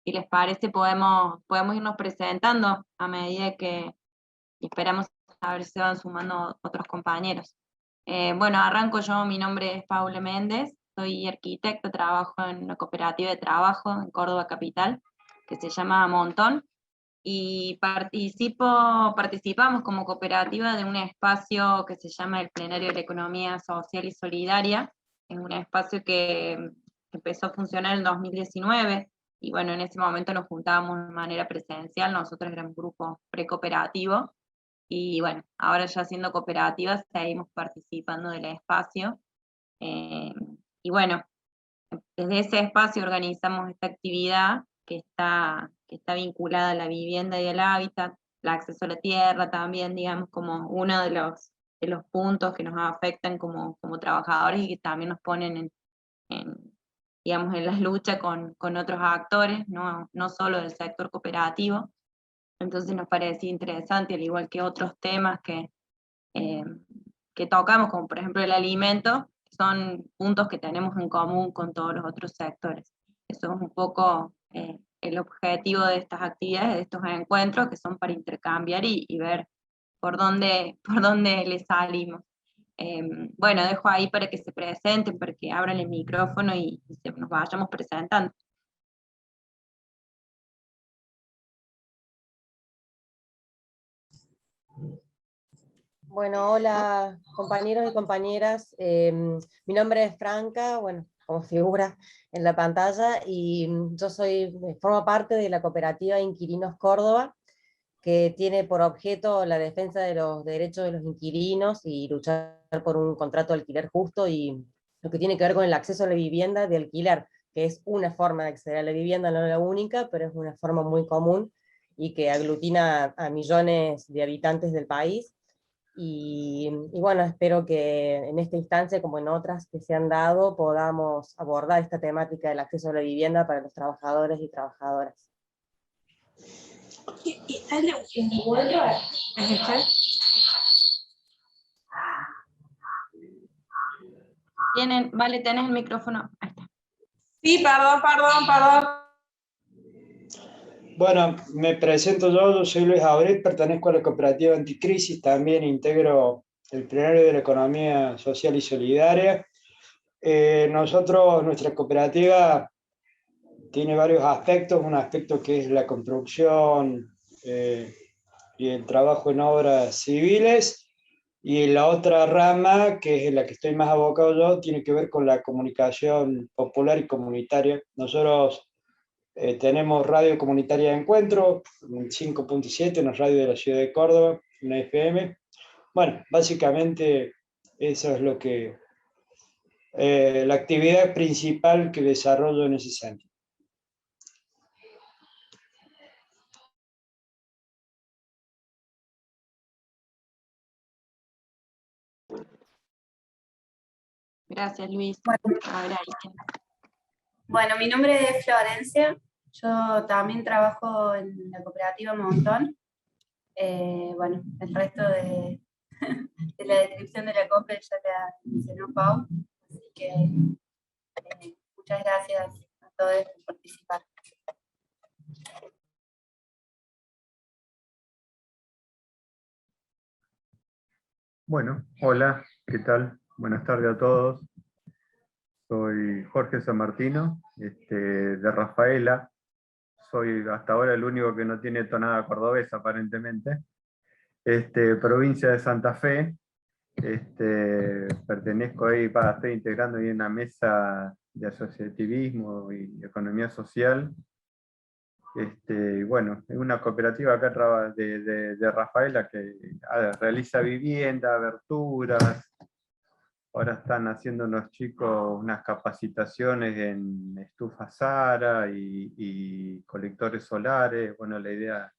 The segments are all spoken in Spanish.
si les parece podemos irnos presentando a medida que esperamos a ver si se van sumando otros compañeros. Bueno, arranco yo, mi nombre es Paula Méndez, soy arquitecta, trabajo en una cooperativa de trabajo en Córdoba Capital, que se llama Montón, y participamos como cooperativa de un espacio que se llama el Plenario de la Economía Social y Solidaria, es un espacio que empezó a funcionar en 2019, y bueno, en ese momento nos juntábamos de manera presencial, nosotros éramos un grupo precooperativo, y bueno, ahora ya siendo cooperativas seguimos participando del espacio, eh, y bueno, desde ese espacio organizamos esta actividad que está vinculada a la vivienda y al hábitat, el acceso a la tierra también, digamos, como uno de los puntos que nos afectan como trabajadores y que también nos ponen en, digamos, en las luchas con otros actores, no solo del sector cooperativo. Entonces nos parecía interesante, al igual que otros temas eh, que tocamos, como por ejemplo el alimento, son puntos que tenemos en común con todos los otros sectores. Eso es un poco el objetivo de estas actividades, de estos encuentros, que son para intercambiar y ver por dónde les salimos. Bueno, dejo ahí para que se presenten, para que abran el micrófono y nos vayamos presentando. Bueno, hola compañeros y compañeras. Mi nombre es Franca, bueno, como figura en la pantalla, y formo parte de la cooperativa Inquilinos Córdoba, que tiene por objeto la defensa de los derechos de los inquilinos y luchar por un contrato de alquiler justo y lo que tiene que ver con el acceso a la vivienda de alquiler, que es una forma de acceder a la vivienda, no la única, pero es una forma muy común y que aglutina a millones de habitantes del país. Y bueno, espero que en esta instancia, como en otras que se han dado, podamos abordar esta temática del acceso a la vivienda para los trabajadores y trabajadoras. Vale, tenés el micrófono. Ahí está. Sí, perdón. Bueno, me presento yo soy Luis Abril, pertenezco a la cooperativa Anticrisis, también integro el plenario de la economía social y solidaria. Nuestra cooperativa tiene varios aspectos, un aspecto que es la construcción y el trabajo en obras civiles, y la otra rama, que es en la que estoy más abocado yo, tiene que ver con la comunicación popular y comunitaria. Nosotros tenemos radio comunitaria de Encuentro, 5.7, una radio de la ciudad de Córdoba, una FM. Bueno, básicamente eso es la actividad principal que desarrollo en ese sentido. Gracias, Luis. Bueno, mi nombre es Florencia, yo también trabajo en la cooperativa Montón. Bueno, el resto de la descripción de la COPE ya la mencionó Pau, así que muchas gracias a todos por participar. Bueno, hola, ¿qué tal? Buenas tardes a todos. Soy Jorge San Martino, de Rafaela. Soy hasta ahora el único que no tiene tonada cordobesa, aparentemente. Provincia de Santa Fe. Pertenezco ahí, estoy integrando ahí una mesa de asociativismo y economía social. Bueno, es una cooperativa acá de Rafaela que realiza vivienda, aberturas. Ahora están haciendo unos chicos unas capacitaciones en estufa Sara y colectores solares. Bueno, la idea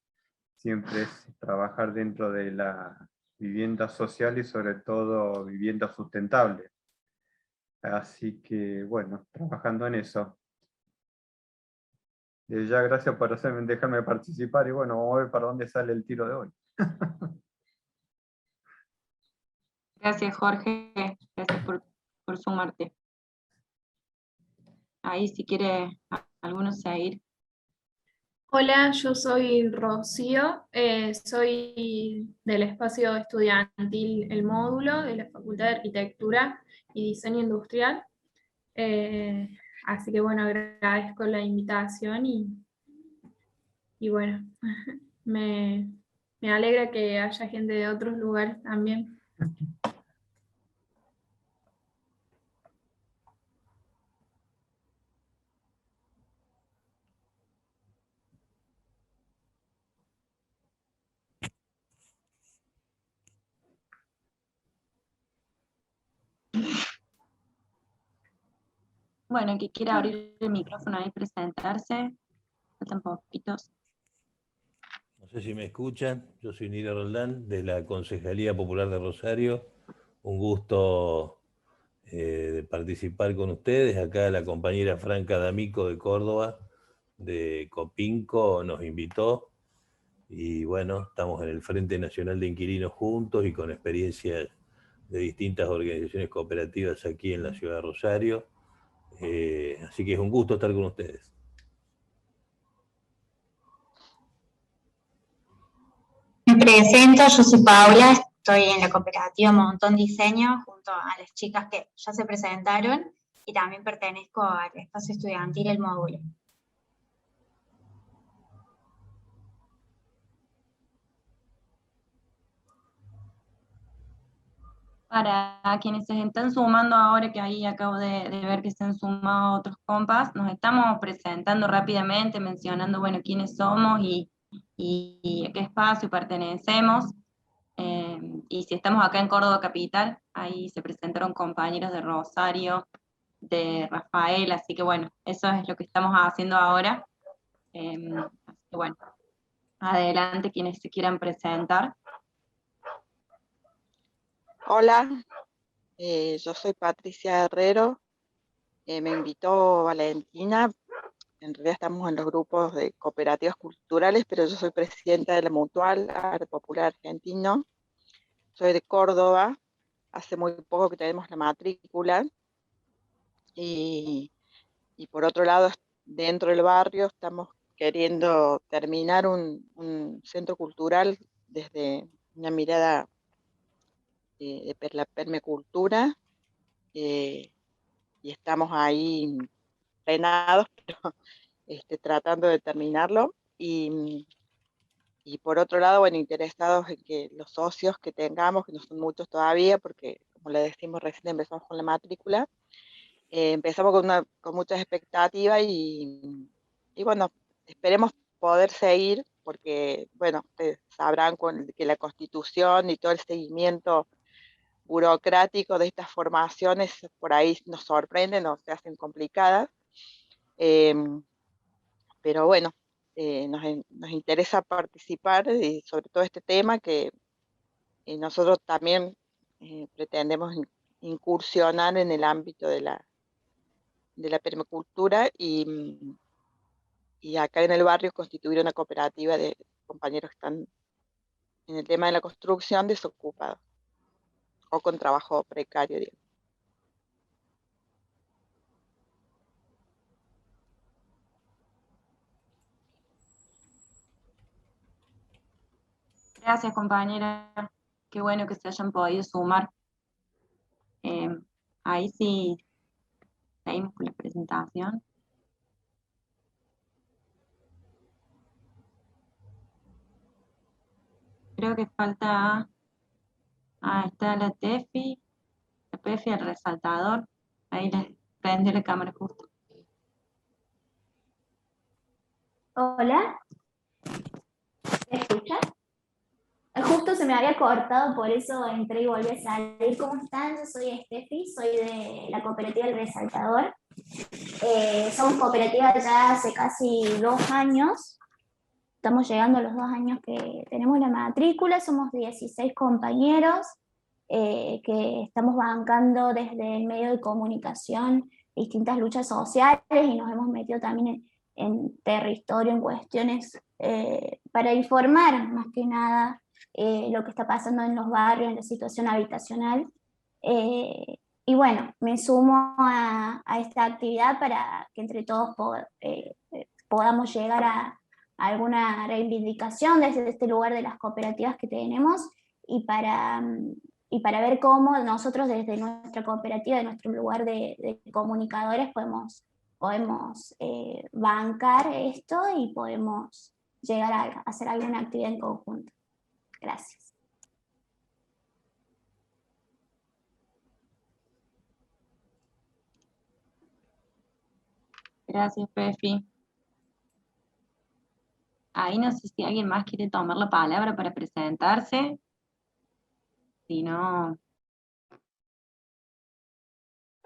siempre es trabajar dentro de la vivienda social y sobre todo vivienda sustentable. Así que, bueno, trabajando en eso. Ya gracias por dejarme participar y bueno, vamos a ver para dónde sale el tiro de hoy. Gracias, Jorge. Gracias por sumarte. Ahí, si quiere alguno seguir. Hola, yo soy Rocío, soy del espacio estudiantil El Módulo de la Facultad de Arquitectura y Diseño Industrial. Eh, Así que bueno, agradezco la invitación y bueno, me, me alegra que haya gente de otros lugares también. Bueno, que quiera abrir el micrófono ahí y presentarse, faltan poquitos. No sé si me escuchan, yo soy Nilo Roldán de la Concejalía Popular de Rosario. Un gusto de participar con ustedes. Acá la compañera Franca D'Amico de Córdoba, de Copinco, nos invitó. Y bueno, estamos en el Frente Nacional de Inquilinos juntos y con experiencias de distintas organizaciones cooperativas aquí en la ciudad de Rosario. Así que es un gusto estar con ustedes. Me presento, yo soy Paula, estoy en la cooperativa Montón Diseño junto a las chicas que ya se presentaron y también pertenezco al espacio estudiantil El Módulo. Para quienes se están sumando ahora, que ahí acabo de ver que se han sumado otros compas, nos estamos presentando rápidamente, mencionando, bueno, quiénes somos y a qué espacio pertenecemos. Y si estamos acá en Córdoba Capital, ahí se presentaron compañeros de Rosario, de Rafael, así que bueno, eso es lo que estamos haciendo ahora. Así que bueno, adelante quienes se quieran presentar. Hola, yo soy Patricia Herrero. Me invitó Valentina. En realidad estamos en los grupos de cooperativas culturales, pero yo soy presidenta de la Mutual Arte Popular Argentino. Soy de Córdoba. Hace muy poco que tenemos la matrícula. Y por otro lado, dentro del barrio estamos queriendo terminar un centro cultural desde una mirada de la permacultura, y estamos ahí frenados, pero tratando de terminarlo. Y por otro lado, bueno, interesados en que los socios que tengamos, que no son muchos todavía, porque como le decimos recién empezamos con la matrícula, empezamos con muchas expectativas y bueno, esperemos poder seguir, porque bueno, ustedes sabrán que la Constitución y todo el seguimiento burocrático de estas formaciones por ahí nos sorprenden o se hacen complicadas, pero bueno, nos interesa participar sobre todo este tema que nosotros también pretendemos incursionar en el ámbito de la permacultura y acá en el barrio constituir una cooperativa de compañeros que están en el tema de la construcción desocupados o con trabajo precario, digamos. Gracias, compañera. Qué bueno que se hayan podido sumar. Ahí sí, seguimos con la presentación. Creo que falta... está la Tefi, la Pefi, el resaltador. Ahí les prende la cámara justo. Hola, ¿me escuchas? Justo se me había cortado, por eso entré y volví a salir. ¿Cómo están? Yo soy Steffi, soy de la cooperativa El Resaltador. Somos cooperativa ya hace casi 2 años. Estamos llegando a los 2 años que tenemos la matrícula. Somos 16 compañeros que estamos bancando desde el medio de comunicación distintas luchas sociales y nos hemos metido también en territorio, en cuestiones para informar más que nada lo que está pasando en los barrios, en la situación habitacional. Y bueno, me sumo a esta actividad para que entre todos podamos llegar a alguna reivindicación desde este lugar de las cooperativas que tenemos, y para ver cómo nosotros desde nuestra cooperativa, de nuestro lugar de comunicadores, podemos bancar esto y podemos llegar a hacer alguna actividad en conjunto. Gracias. Gracias, Pefi. Ahí no sé si alguien más quiere tomar la palabra para presentarse. Si no...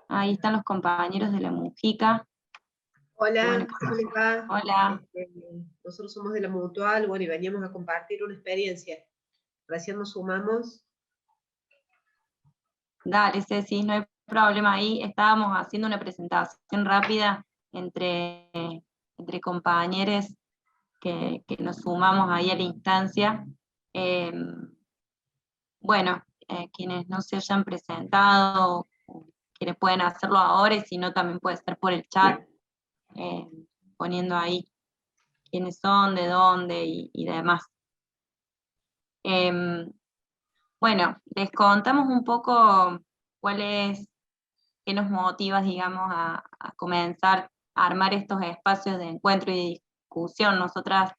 Ahí están los compañeros de la Mujica. Hola, Bueno, ¿cómo les va? hola. Nosotros somos de la Mutual, bueno, y veníamos a compartir una experiencia. Recién nos sumamos. Dale, Ceci, no hay problema. Ahí estábamos haciendo una presentación rápida entre compañeros que nos sumamos ahí a la instancia. Bueno, quienes no se hayan presentado, quienes pueden hacerlo ahora, y si no también puede ser por el chat, poniendo ahí quiénes son, de dónde y demás. Bueno, les contamos un poco qué nos motiva, digamos, a comenzar a armar estos espacios de encuentro y de discusión. Nosotras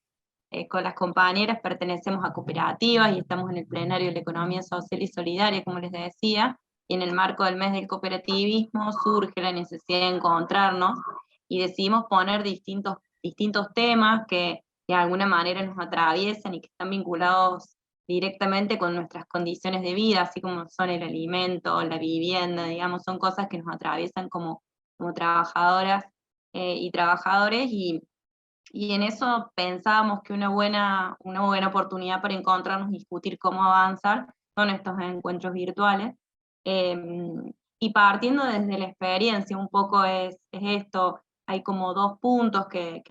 con las compañeras pertenecemos a cooperativas y estamos en el plenario de la economía social y solidaria, como les decía, y en el marco del mes del cooperativismo surge la necesidad de encontrarnos y decidimos poner distintos temas que de alguna manera nos atraviesan y que están vinculados directamente con nuestras condiciones de vida, así como son el alimento, la vivienda, digamos, son cosas que nos atraviesan como trabajadoras y trabajadores, y en eso pensábamos que una buena oportunidad para encontrarnos y discutir cómo avanzar son estos encuentros virtuales. Y partiendo desde la experiencia, un poco es esto, hay como 2 puntos que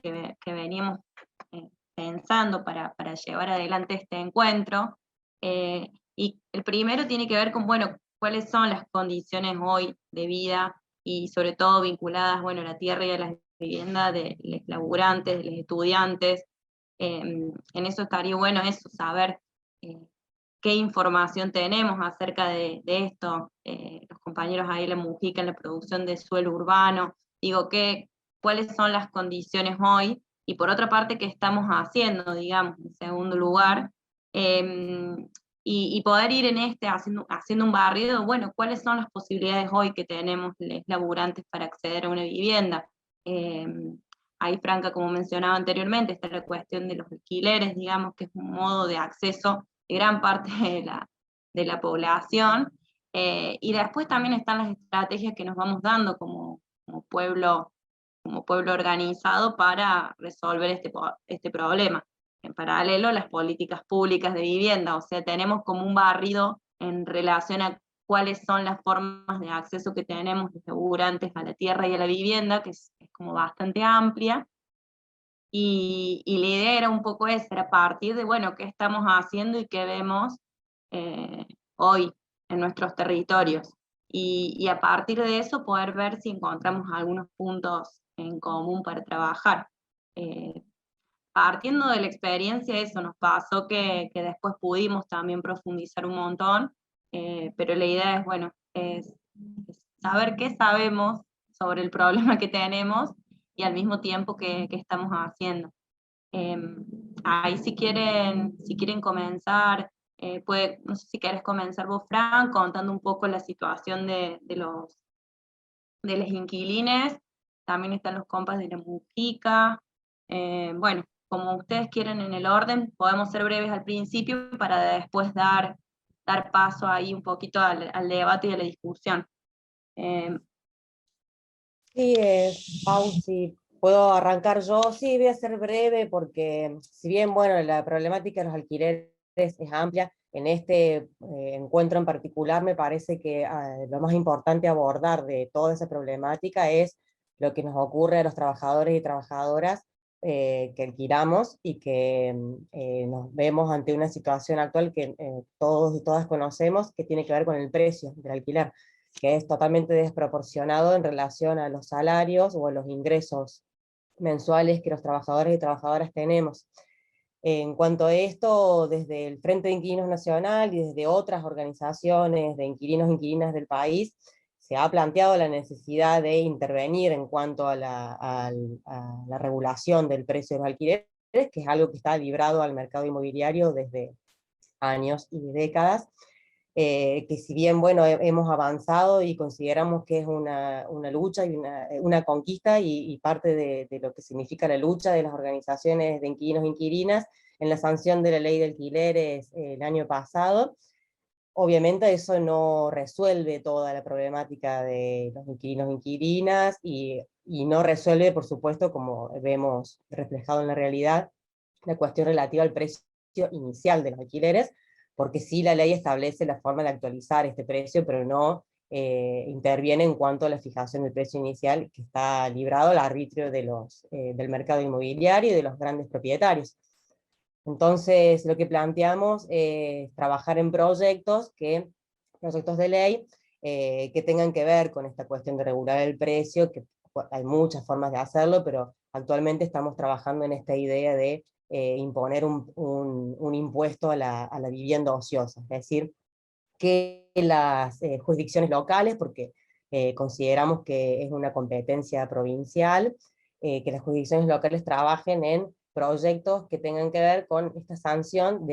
veníamos pensando para llevar adelante este encuentro. Y el primero tiene que ver con, bueno, cuáles son las condiciones hoy de vida, y sobre todo vinculadas, bueno, a la tierra y a las viviendas de los laburantes, de los estudiantes. En eso estaría bueno eso, saber qué información tenemos acerca de esto. Los compañeros ahí, la Mujica, en la producción de suelo urbano, digo, cuáles son las condiciones hoy, y por otra parte, qué estamos haciendo, digamos, en segundo lugar, y poder ir en haciendo un barrido, bueno, cuáles son las posibilidades hoy que tenemos los laburantes para acceder a una vivienda. Ahí, Franca, como mencionaba anteriormente, está la cuestión de los alquileres, digamos, que es un modo de acceso de gran parte de la población, y después también están las estrategias que nos vamos dando como pueblo organizado para resolver este problema. En paralelo, las políticas públicas de vivienda, o sea, tenemos como un barrido en relación a cuáles son las formas de acceso que tenemos los laburantes a la tierra y a la vivienda, que es como bastante amplia, y la idea era un poco esa, era partir de, bueno, qué estamos haciendo y qué vemos hoy en nuestros territorios, y a partir de eso poder ver si encontramos algunos puntos en común para trabajar. Partiendo de la experiencia, eso nos pasó que después pudimos también profundizar un montón, pero la idea es, bueno, es saber qué sabemos sobre el problema que tenemos, y al mismo tiempo qué estamos haciendo. Ahí si quieren comenzar, no sé si querés comenzar vos, Fran, contando un poco la situación de los inquilines. También están los compas de la Mujica. Bueno, como ustedes quieren en el orden, podemos ser breves al principio para después dar paso ahí un poquito al debate y a la discusión. Sí, Pau, si puedo arrancar yo, sí, voy a ser breve porque si bien, bueno, la problemática de los alquileres es amplia, en este encuentro en particular me parece que lo más importante a abordar de toda esa problemática es lo que nos ocurre a los trabajadores y trabajadoras que alquilamos, y que nos vemos ante una situación actual que todos y todas conocemos, que tiene que ver con el precio del alquiler, que es totalmente desproporcionado en relación a los salarios o a los ingresos mensuales que los trabajadores y trabajadoras tenemos. En cuanto a esto, desde el Frente de Inquilinos Nacional y desde otras organizaciones de inquilinos e inquilinas del país, se ha planteado la necesidad de intervenir en cuanto a la regulación del precio de los alquileres, que es algo que está librado al mercado inmobiliario desde años y décadas, que si bien, bueno, hemos avanzado y consideramos que es una lucha y una conquista, y parte de lo que significa la lucha de las organizaciones de inquilinos e inquilinas en la sanción de la ley de alquileres el año pasado, obviamente eso no resuelve toda la problemática de los inquilinos e inquilinas, y no resuelve, por supuesto, como vemos reflejado en la realidad, la cuestión relativa al precio inicial de los alquileres, porque sí la ley establece la forma de actualizar este precio, pero no interviene en cuanto a la fijación del precio inicial, que está librado al arbitrio de del mercado inmobiliario y de los grandes propietarios. Entonces, lo que planteamos es trabajar en proyectos de ley que tengan que ver con esta cuestión de regular el precio, que hay muchas formas de hacerlo, pero actualmente estamos trabajando en esta idea de imponer un impuesto a la vivienda ociosa, es decir, que las jurisdicciones locales, porque consideramos que es una competencia provincial, que las jurisdicciones locales trabajen en proyectos que tengan que ver con esta sanción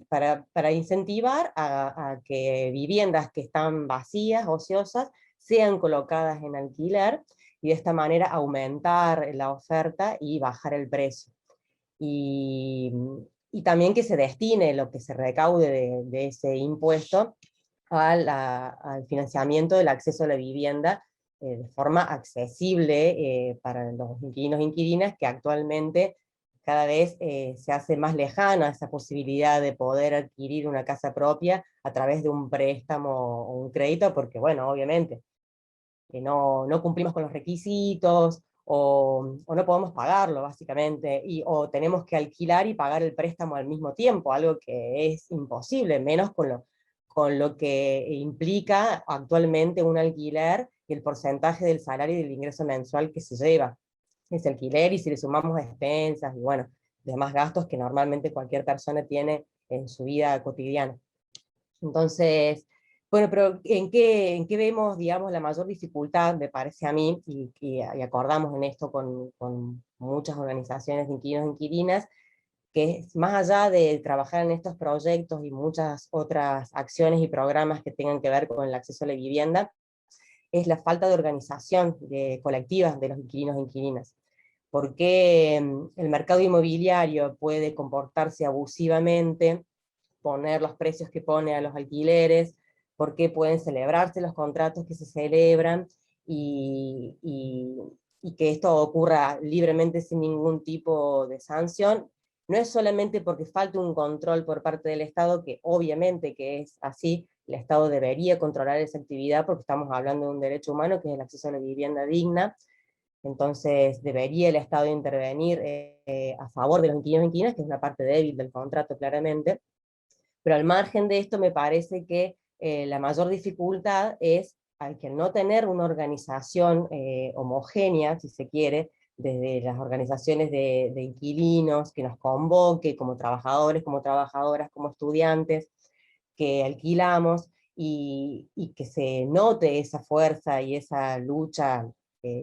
para incentivar a que viviendas que están vacías, ociosas, sean colocadas en alquiler, y de esta manera aumentar la oferta y bajar el precio. Y también que se destine lo que se recaude de ese impuesto al financiamiento del acceso a la vivienda de forma accesible para los inquilinos e inquilinas, que actualmente cada vez se hace más lejana esa posibilidad de poder adquirir una casa propia a través de un préstamo o un crédito, porque bueno, obviamente, no cumplimos con los requisitos, o no podemos pagarlo básicamente, o tenemos que alquilar y pagar el préstamo al mismo tiempo, algo que es imposible, menos con lo que implica actualmente un alquiler y el porcentaje del salario y del ingreso mensual que se lleva ese alquiler, y si le sumamos expensas y bueno, demás gastos que normalmente cualquier persona tiene en su vida cotidiana. Entonces, bueno, pero ¿en qué vemos, digamos, la mayor dificultad, me parece a mí, y acordamos en esto con muchas organizaciones de inquilinos e inquilinas, que es más allá de trabajar en estos proyectos y muchas otras acciones y programas que tengan que ver con el acceso a la vivienda, es la falta de organización colectiva de los inquilinos e inquilinas. ¿Por qué el mercado inmobiliario puede comportarse abusivamente, poner los precios que pone a los alquileres? ¿Por qué pueden celebrarse los contratos que se celebran, y que esto ocurra libremente sin ningún tipo de sanción? No es solamente porque falte un control por parte del Estado, que obviamente que es así, el Estado debería controlar esa actividad porque estamos hablando de un derecho humano que es el acceso a la vivienda digna. Entonces debería el Estado intervenir a favor de los inquilinos e inquilinas, que es una parte débil del contrato claramente. Pero al margen de esto, me parece que la mayor dificultad es al que no tener una organización homogénea, si se quiere, desde las organizaciones de inquilinos, que nos convoque como trabajadores, como trabajadoras, como estudiantes, que alquilamos, y que se note esa fuerza y esa lucha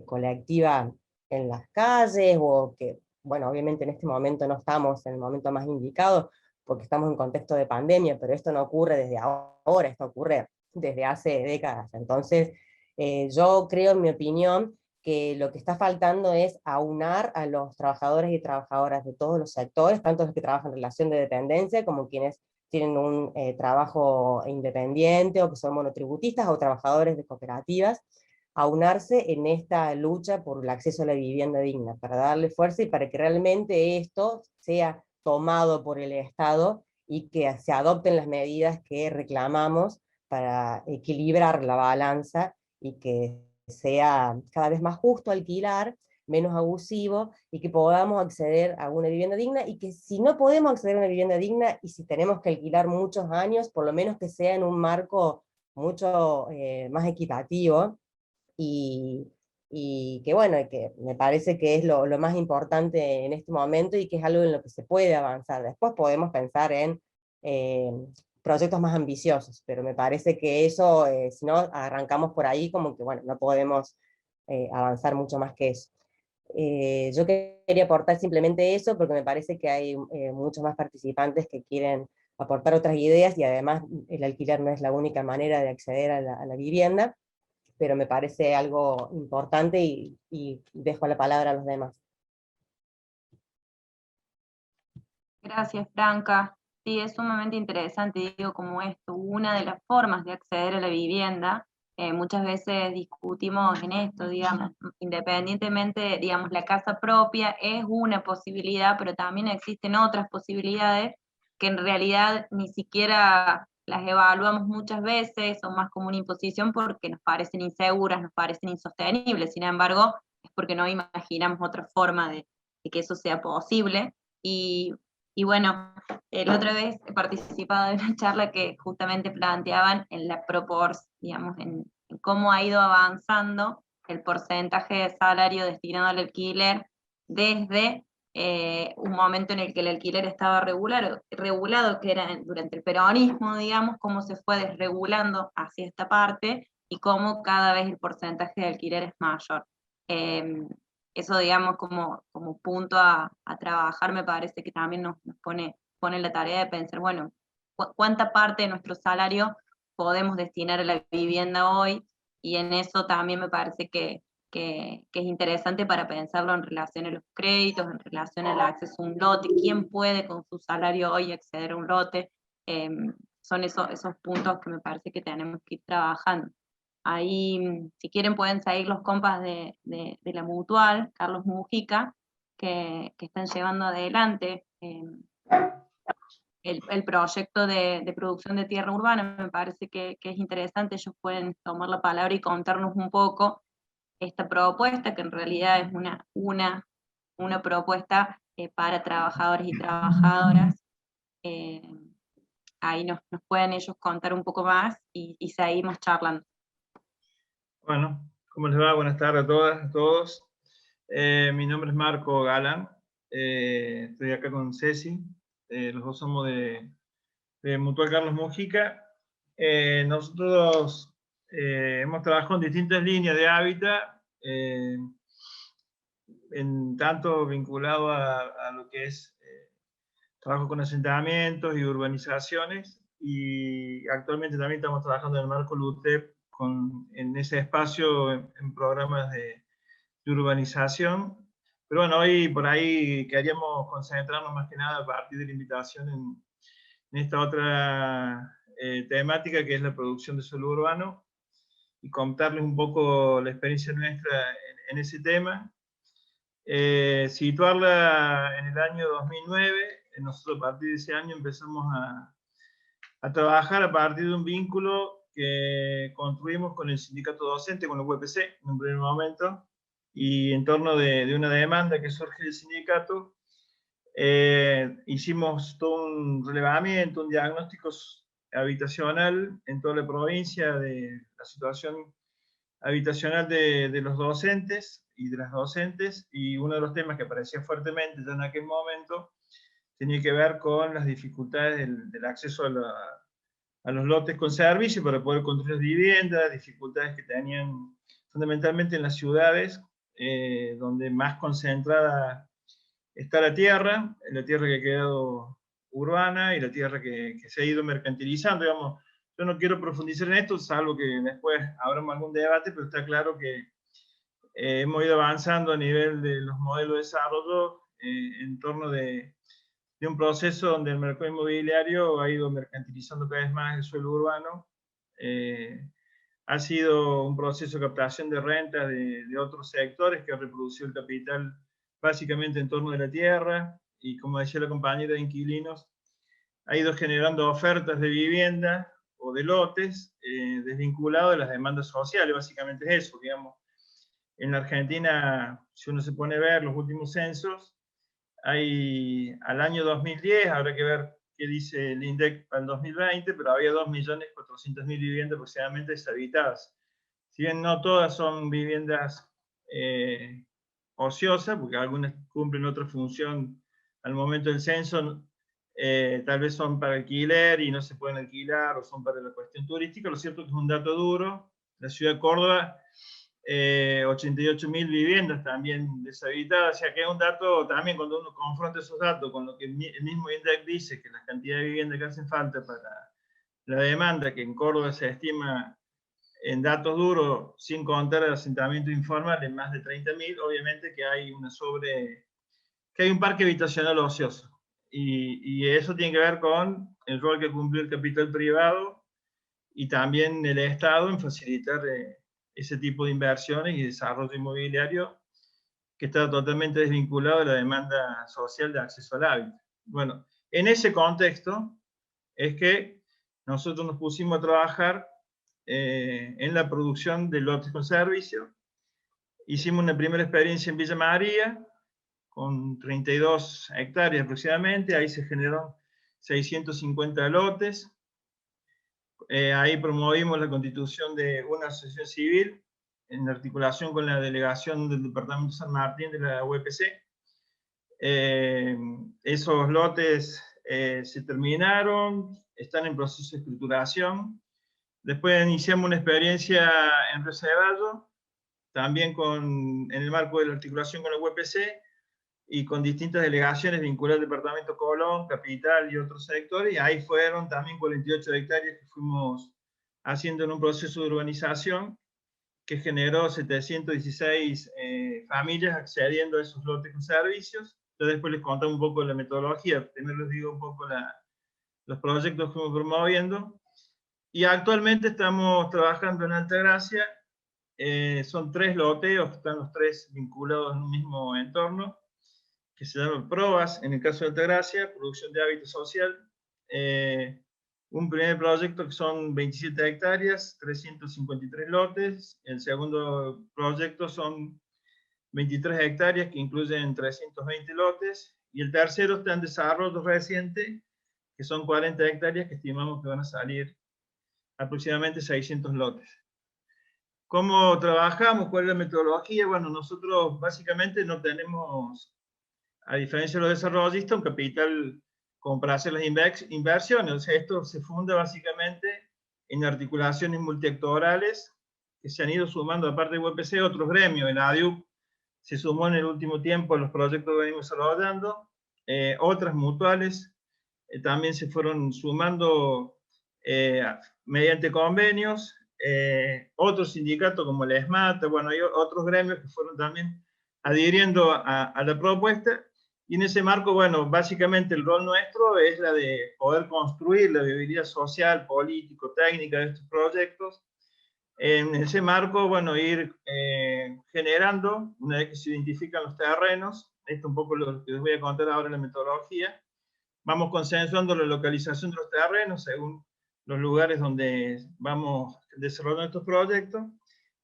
colectiva en las calles, o que, bueno, obviamente en este momento no estamos en el momento más indicado, porque estamos en contexto de pandemia, pero esto no ocurre desde ahora, esto ocurre desde hace décadas. Entonces, yo creo, en mi opinión, que lo que está faltando es aunar a los trabajadores y trabajadoras de todos los sectores, tanto los que trabajan en relación de dependencia, como quienes tienen un trabajo independiente, o que son monotributistas, o trabajadores de cooperativas, aunarse en esta lucha por el acceso a la vivienda digna, para darle fuerza y para que realmente esto sea tomado por el Estado, y que se adopten las medidas que reclamamos para equilibrar la balanza, y que sea cada vez más justo alquilar, menos abusivo, y que podamos acceder a una vivienda digna, y que si no podemos acceder a una vivienda digna, y si tenemos que alquilar muchos años, por lo menos que sea en un marco mucho más equitativo, y que bueno, que me parece que es lo más importante en este momento y que es algo en lo que se puede avanzar. Después podemos pensar en proyectos más ambiciosos, pero me parece que eso, si no arrancamos por ahí, como que bueno, no podemos avanzar mucho más que eso. Yo quería aportar simplemente eso porque me parece que hay muchos más participantes que quieren aportar otras ideas, y además el alquiler no es la única manera de acceder a la vivienda, pero me parece algo importante y dejo la palabra a los demás. Gracias, Franca. Sí, es sumamente interesante, digo, como esto, una de las formas de acceder a la vivienda. Muchas veces discutimos en esto, digamos, independientemente, digamos, la casa propia es una posibilidad, pero también existen otras posibilidades que en realidad ni siquiera las evaluamos muchas veces, son más como una imposición porque nos parecen inseguras, nos parecen insostenibles. Sin embargo, es porque no imaginamos otra forma de que eso sea posible. Y bueno, la otra vez he participado de una charla que justamente planteaban en la proporción, digamos, en cómo ha ido avanzando el porcentaje de salario destinado al alquiler desde un momento en el que el alquiler estaba regulado, que era durante el peronismo, digamos, cómo se fue desregulando hacia esta parte y cómo cada vez el porcentaje de alquiler es mayor. Eso, digamos, como punto a trabajar, me parece que también nos pone la tarea de pensar, bueno, cuánta parte de nuestro salario podemos destinar a la vivienda hoy, y en eso también me parece que es interesante para pensarlo en relación a los créditos, en relación al acceso a un lote, quién puede con su salario hoy acceder a un lote. Son esos puntos que me parece que tenemos que ir trabajando. Ahí, si quieren, pueden seguir los compas de la Mutual, Carlos Mujica, que están llevando adelante el proyecto de producción de tierra urbana. Me parece que es interesante. Ellos pueden tomar la palabra y contarnos un poco esta propuesta, que en realidad es una propuesta para trabajadores y trabajadoras. Ahí nos pueden ellos contar un poco más y seguimos charlando. Bueno, ¿cómo les va? Buenas tardes a todas, a todos. Mi nombre es Marco Galán, estoy acá con Ceci, los dos somos de Mutual Carlos Mujica. Nosotros hemos trabajado en distintas líneas de hábitat, en tanto vinculado a lo que es trabajo con asentamientos y urbanizaciones, y actualmente también estamos trabajando en el marco LUTEP en ese espacio en programas de urbanización. Pero bueno, hoy por ahí queríamos concentrarnos más que nada a partir de la invitación en esta otra temática, que es la producción de suelo urbano, y contarles un poco la experiencia nuestra en ese tema. Situarla en el año 2009, nosotros a partir de ese año empezamos a trabajar a partir de un vínculo que construimos con el sindicato docente, con el UPC en un primer momento, y en torno de una demanda que surge del sindicato, hicimos todo un relevamiento, un diagnóstico habitacional en toda la provincia de la situación habitacional de los docentes y de las docentes, y uno de los temas que aparecía fuertemente ya en aquel momento tenía que ver con las dificultades del acceso a los lotes con servicio para poder construir viviendas, dificultades que tenían fundamentalmente en las ciudades, donde más concentrada está la tierra que ha quedado urbana y la tierra que se ha ido mercantilizando, digamos. Yo no quiero profundizar en esto, salvo que después habrá algún debate, pero está claro que hemos ido avanzando a nivel de los modelos de desarrollo en torno de un proceso donde el mercado inmobiliario ha ido mercantilizando cada vez más el suelo urbano. Ha sido un proceso de captación de rentas de otros sectores que ha reproducido el capital básicamente en torno de la tierra, y como decía la compañera de inquilinos, ha ido generando ofertas de vivienda o de lotes desvinculados de las demandas sociales. Básicamente es eso, digamos. En la Argentina, si uno se pone a ver los últimos censos, hay al año 2010, habrá que ver qué dice el INDEC para el 2020, pero había 2.400.000 viviendas aproximadamente deshabitadas. Si bien no todas son viviendas ociosa, porque algunas cumplen otra función al momento del censo, tal vez son para alquiler y no se pueden alquilar, o son para la cuestión turística. Lo cierto es que es un dato duro. La ciudad de Córdoba, 88.000 viviendas también deshabitadas, o sea que es un dato también, cuando uno confronta esos datos con lo que el mismo INDEC dice, que la cantidad de viviendas que hacen falta para la demanda, que en Córdoba se estima en datos duros, sin contar el asentamiento informal, en más de 30.000, obviamente que hay que hay un parque habitacional ocioso. Y eso tiene que ver con el rol que cumple el capital privado y también el Estado en facilitar ese tipo de inversiones y desarrollo inmobiliario que está totalmente desvinculado de la demanda social de acceso al hábitat. Bueno, en ese contexto es que nosotros nos pusimos a trabajar en la producción de lotes con servicio. Hicimos una primera experiencia en Villa María, con 32 hectáreas aproximadamente, ahí se generaron 650 lotes. Ahí promovimos la constitución de una asociación civil en articulación con la delegación del Departamento San Martín de la UPC. Esos lotes se terminaron, están en proceso de escrituración. Después iniciamos una experiencia en Río Ceballos, también en el marco de la articulación con la UPC y con distintas delegaciones vinculadas al Departamento Colón, Capital y otros sectores, y ahí fueron también 48 hectáreas que fuimos haciendo en un proceso de urbanización que generó 716 familias accediendo a esos lotes con servicios. Yo después les contamos un poco de la metodología, primero les digo un poco los proyectos que fuimos promoviendo. Y actualmente estamos trabajando en Altagracia, son 3 loteos, están los 3 vinculados en un mismo entorno, que se llama PROAS, en el caso de Altagracia, Producción de Hábitat Social. Un primer proyecto que son 27 hectáreas, 353 lotes. El segundo proyecto son 23 hectáreas, que incluyen 320 lotes. Y el tercero está en desarrollo reciente, que son 40 hectáreas, que estimamos que van a salir aproximadamente 600 lotes. ¿Cómo trabajamos? ¿Cuál es la metodología? Bueno, nosotros básicamente no tenemos, a diferencia de los desarrollistas, un capital como para hacer las inversiones. O sea, esto se funda básicamente en articulaciones multiactorales que se han ido sumando, aparte de UPC, otros gremios. El ADIUP se sumó en el último tiempo a los proyectos que venimos desarrollando. Otras mutuales también se fueron sumando mediante convenios. Otros sindicatos como el ESMATA, bueno, hay otros gremios que fueron también adhiriendo a la propuesta. Y en ese marco, bueno, básicamente el rol nuestro es la de poder construir la viabilidad social, político, técnica de estos proyectos. En ese marco, bueno, ir generando, una vez que se identifican los terrenos, esto es un poco lo que les voy a contar ahora en la metodología, vamos consensuando la localización de los terrenos según los lugares donde vamos desarrollando estos proyectos,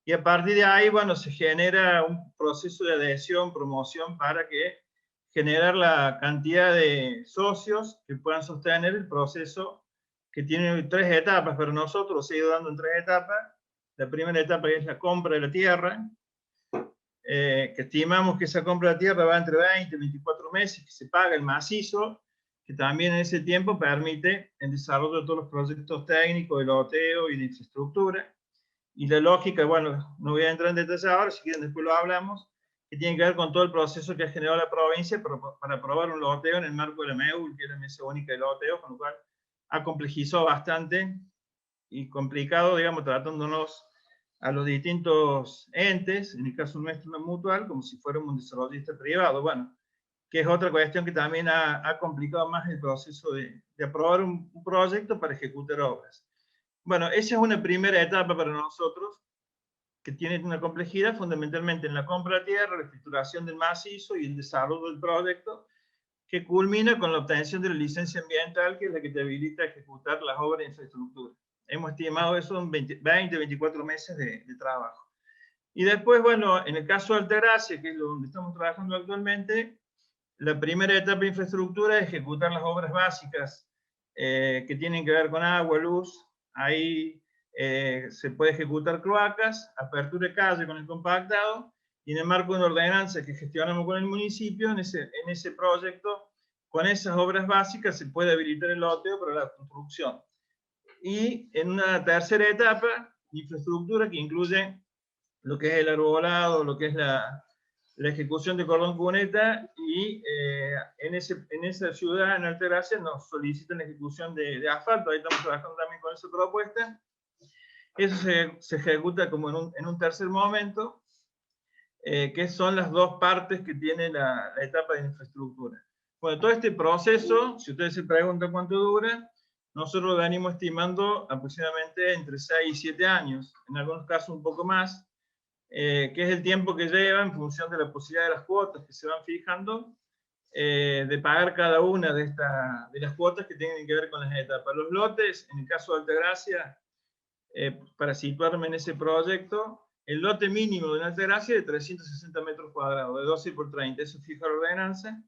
y a partir de ahí, bueno, se genera un proceso de adhesión, promoción, para generar la cantidad de socios que puedan sostener el proceso, que tiene 3 etapas, pero nosotros se ha ido dando en 3 etapas. La primera etapa es la compra de la tierra, que estimamos que esa compra de tierra va entre 20 y 24 meses, que se paga el macizo, que también en ese tiempo permite el desarrollo de todos los proyectos técnicos de loteo y de infraestructura. Y la lógica, bueno, no voy a entrar en detalles ahora, si quieren después lo hablamos, que tiene que ver con todo el proceso que ha generado la provincia para aprobar un loteo en el marco de la MEUL, que es la Mesa Única de Loteo, con lo cual ha complejizado bastante y complicado, digamos, tratándonos a los distintos entes, en el caso nuestro una mutual, como si fuéramos un desarrollista privado. Bueno, que es otra cuestión que también ha complicado más el proceso de aprobar un proyecto para ejecutar obras. Bueno, esa es una primera etapa para nosotros, que tiene una complejidad fundamentalmente en la compra de tierra, la escrituración del macizo y el desarrollo del proyecto, que culmina con la obtención de la licencia ambiental, que es la que te habilita a ejecutar las obras de infraestructura. Hemos estimado eso en 20-24 meses de trabajo. Y después, bueno, en el caso de Altagracia, que es donde estamos trabajando actualmente, la primera etapa de infraestructura es ejecutar las obras básicas que tienen que ver con agua, luz. Ahí se puede ejecutar cloacas, apertura de calle con el compactado, y en el marco de una ordenanza que gestionamos con el municipio, en ese proyecto, con esas obras básicas se puede habilitar el loteo para la construcción. Y en una tercera etapa, infraestructura que incluye lo que es el arbolado, lo que es la ejecución de cordón cuneta, y en esa ciudad, en Altagracia, nos solicitan la ejecución de asfalto. Ahí estamos trabajando también con esa propuesta. Eso se ejecuta como en un tercer momento, que son las dos partes que tiene la etapa de infraestructura. Bueno, todo este proceso, si ustedes se preguntan cuánto dura, nosotros lo venimos estimando aproximadamente entre 6 y 7 años, en algunos casos un poco más, que es el tiempo que lleva en función de la posibilidad de las cuotas que se van fijando, de pagar cada una de las cuotas que tienen que ver con las etapas. Los lotes, en el caso de Altagracia, para situarme en ese proyecto, el lote mínimo de Altagracia es de 360 metros cuadrados, de 12 por 30, eso fija la ordenanza.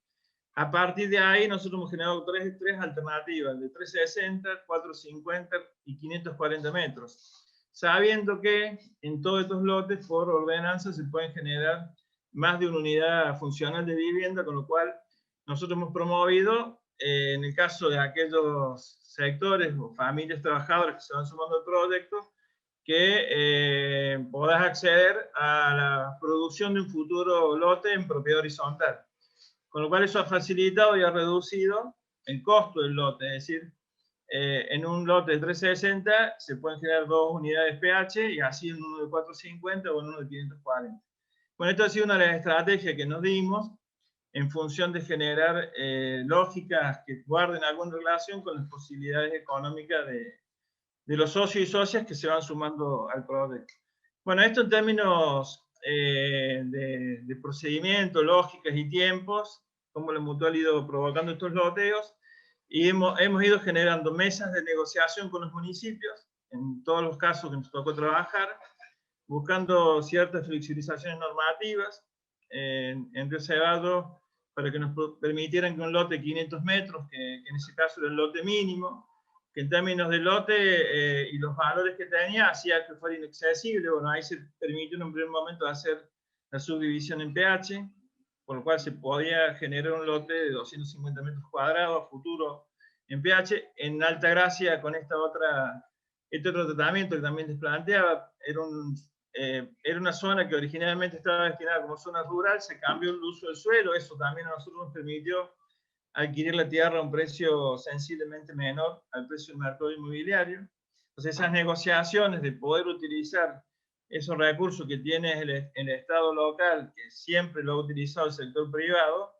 A partir de ahí nosotros hemos generado tres alternativas, de 360, 450 y 540 metros. Sabiendo que en todos estos lotes, por ordenanza, se pueden generar más de una unidad funcional de vivienda, con lo cual nosotros hemos promovido, en el caso de aquellos sectores o familias trabajadoras que se van sumando al proyecto, que podás acceder a la producción de un futuro lote en propiedad horizontal. Con lo cual eso ha facilitado y ha reducido el costo del lote, es decir, en un lote de 360 se pueden generar 2 unidades PH y así en uno de 450 o en uno de 540. Bueno, esto ha sido una de las estrategias que nos dimos en función de generar lógicas que guarden alguna relación con las posibilidades económicas de los socios y socias que se van sumando al proyecto. Bueno, esto en términos de procedimiento, lógicas y tiempos, cómo la Mutual ha ido provocando estos loteos, y hemos ido generando mesas de negociación con los municipios, en todos los casos que nos tocó trabajar, buscando ciertas flexibilizaciones normativas en reservado para que nos permitieran que un lote de 500 metros, que en ese caso era el lote mínimo, que en términos de lote y los valores que tenía, hacía que fuera inaccesible. Bueno, ahí se permitió en un primer momento hacer la subdivisión en PH, por lo cual se podía generar un lote de 250 metros cuadrados a futuro en PH. En Altagracia, con este otro tratamiento que también les planteaba, era una zona que originalmente estaba destinada como zona rural, se cambió el uso del suelo, eso también a nosotros nos permitió adquirir la tierra a un precio sensiblemente menor al precio del mercado inmobiliario. Entonces esas negociaciones de poder utilizar esos recursos que tiene el Estado local, que siempre lo ha utilizado el sector privado,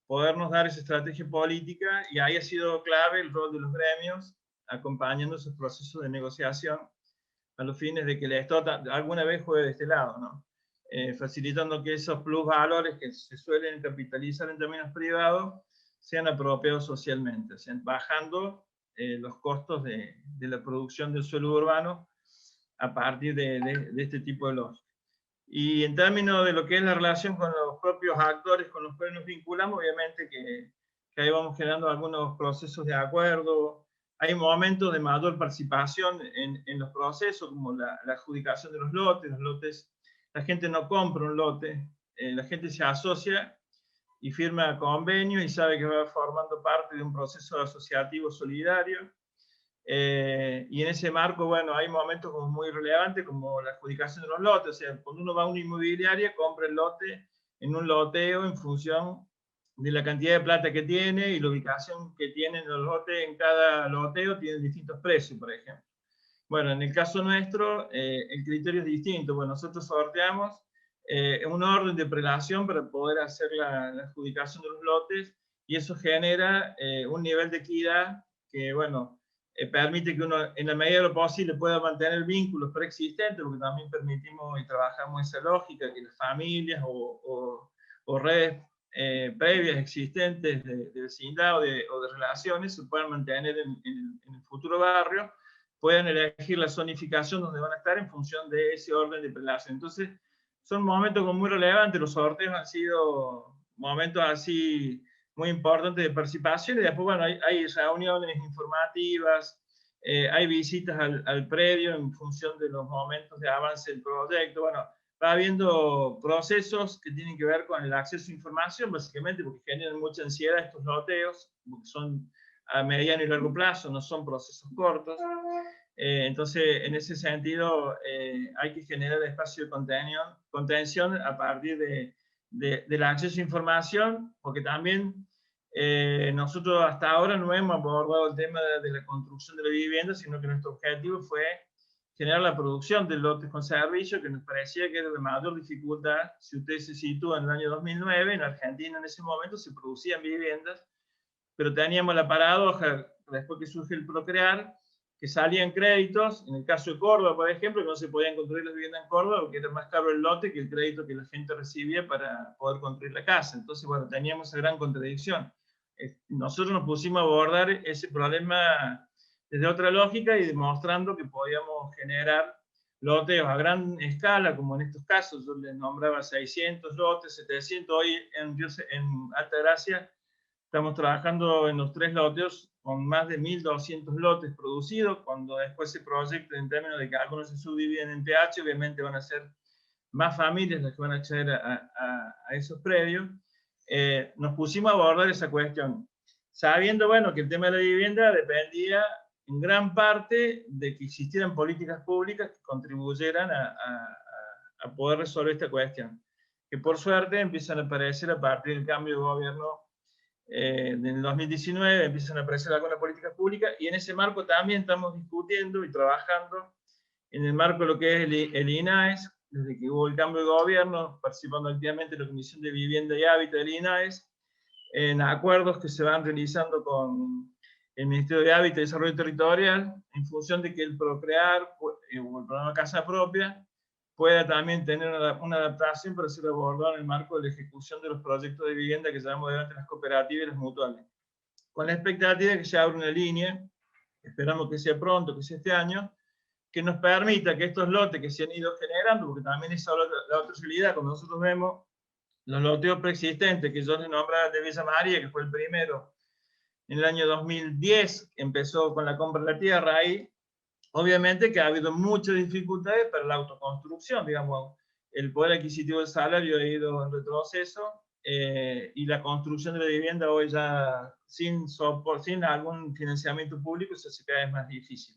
podernos dar esa estrategia política, y ahí ha sido clave el rol de los gremios, acompañando esos procesos de negociación a los fines de que el Estado alguna vez juegue de este lado, ¿no? Facilitando que esos plusvalores que se suelen capitalizar en términos privados sean apropiados socialmente, bajando los costos de la producción del suelo urbano a partir de este tipo de lógica. Y en términos de lo que es la relación con los propios actores con los cuales nos vinculamos, obviamente que ahí vamos generando algunos procesos de acuerdo, hay momentos de mayor participación en los procesos, como la adjudicación de los lotes, la gente no compra un lote, la gente se asocia y firma convenios y sabe que va formando parte de un proceso asociativo solidario. Y en ese marco, bueno, hay momentos como muy relevantes, como la adjudicación de los lotes. O sea, cuando uno va a una inmobiliaria, compra el lote en un loteo en función de la cantidad de plata que tiene y la ubicación que tienen los lotes. En cada loteo tienen distintos precios, por ejemplo. Bueno, en el caso nuestro, el criterio es distinto. Bueno, nosotros sorteamos un orden de prelación para poder hacer la adjudicación de los lotes, y eso genera un nivel de equidad que, bueno, permite que uno, en la medida de lo posible, pueda mantener vínculos preexistentes, porque también permitimos y trabajamos esa lógica, que las familias o redes previas existentes de vecindad o de relaciones se puedan mantener en el futuro barrio, puedan elegir la zonificación donde van a estar en función de ese orden de prelación. Entonces, son momentos muy relevantes. Los sorteos han sido momentos así muy importantes de participación, y después, bueno, hay reuniones informativas, hay visitas al predio en función de los momentos de avance del proyecto. Bueno, va habiendo procesos que tienen que ver con el acceso a información, básicamente porque generan mucha ansiedad estos loteos, porque son a mediano y largo plazo, no son procesos cortos. Entonces, en ese sentido, hay que generar espacio de contención a partir del acceso a información, porque también nosotros hasta ahora no hemos abordado el tema de la construcción de la vivienda, sino que nuestro objetivo fue generar la producción de lotes con servicio, que nos parecía que era de mayor dificultad. Si ustedes se sitúan en el año 2009, en Argentina en ese momento se producían viviendas, pero teníamos la paradoja, después que surge el Procrear, que salían créditos, en el caso de Córdoba, por ejemplo, que no se podían construir las viviendas en Córdoba porque era más caro el lote que el crédito que la gente recibía para poder construir la casa. Entonces, bueno, teníamos esa gran contradicción. Nosotros nos pusimos a abordar ese problema desde otra lógica y demostrando que podíamos generar lotes a gran escala, como en estos casos, yo les nombraba 600 lotes, 700, hoy en Altagracia estamos trabajando en los 3 loteos con más de 1.200 lotes producidos. Cuando después se proyecta en términos de que algunos se subdividen en PH, obviamente van a ser más familias las que van a acceder a esos predios. Nos pusimos a abordar esa cuestión, sabiendo, bueno, que el tema de la vivienda dependía en gran parte de que existieran políticas públicas que contribuyeran a poder resolver esta cuestión, que por suerte empiezan a aparecer a partir del cambio de gobierno en el 2019, empiezan a aparecer algunas políticas públicas, y en ese marco también estamos discutiendo y trabajando en el marco de lo que es el INAES, desde que hubo el cambio de gobierno, participando activamente en la Comisión de Vivienda y Hábitat del INAES, en acuerdos que se van realizando con el Ministerio de Hábitat y Desarrollo Territorial, en función de que el Procrear, o el programa Casa Propia, pueda también tener una adaptación para ser abordado en el marco de la ejecución de los proyectos de vivienda que llevamos adelante las cooperativas y las mutuales. Con la expectativa de que se abra una línea, esperamos que sea pronto, que sea este año, que nos permita que estos lotes que se han ido generando, porque también es la otra realidad, cuando nosotros vemos los loteos preexistentes, que yo les nombraba de Villa María, que fue el primero, en el año 2010, empezó con la compra de la tierra ahí, obviamente que ha habido muchas dificultades para la autoconstrucción, digamos, el poder adquisitivo del salario ha ido en retroceso, y la construcción de la vivienda hoy ya sin algún financiamiento público se hace cada vez más difícil.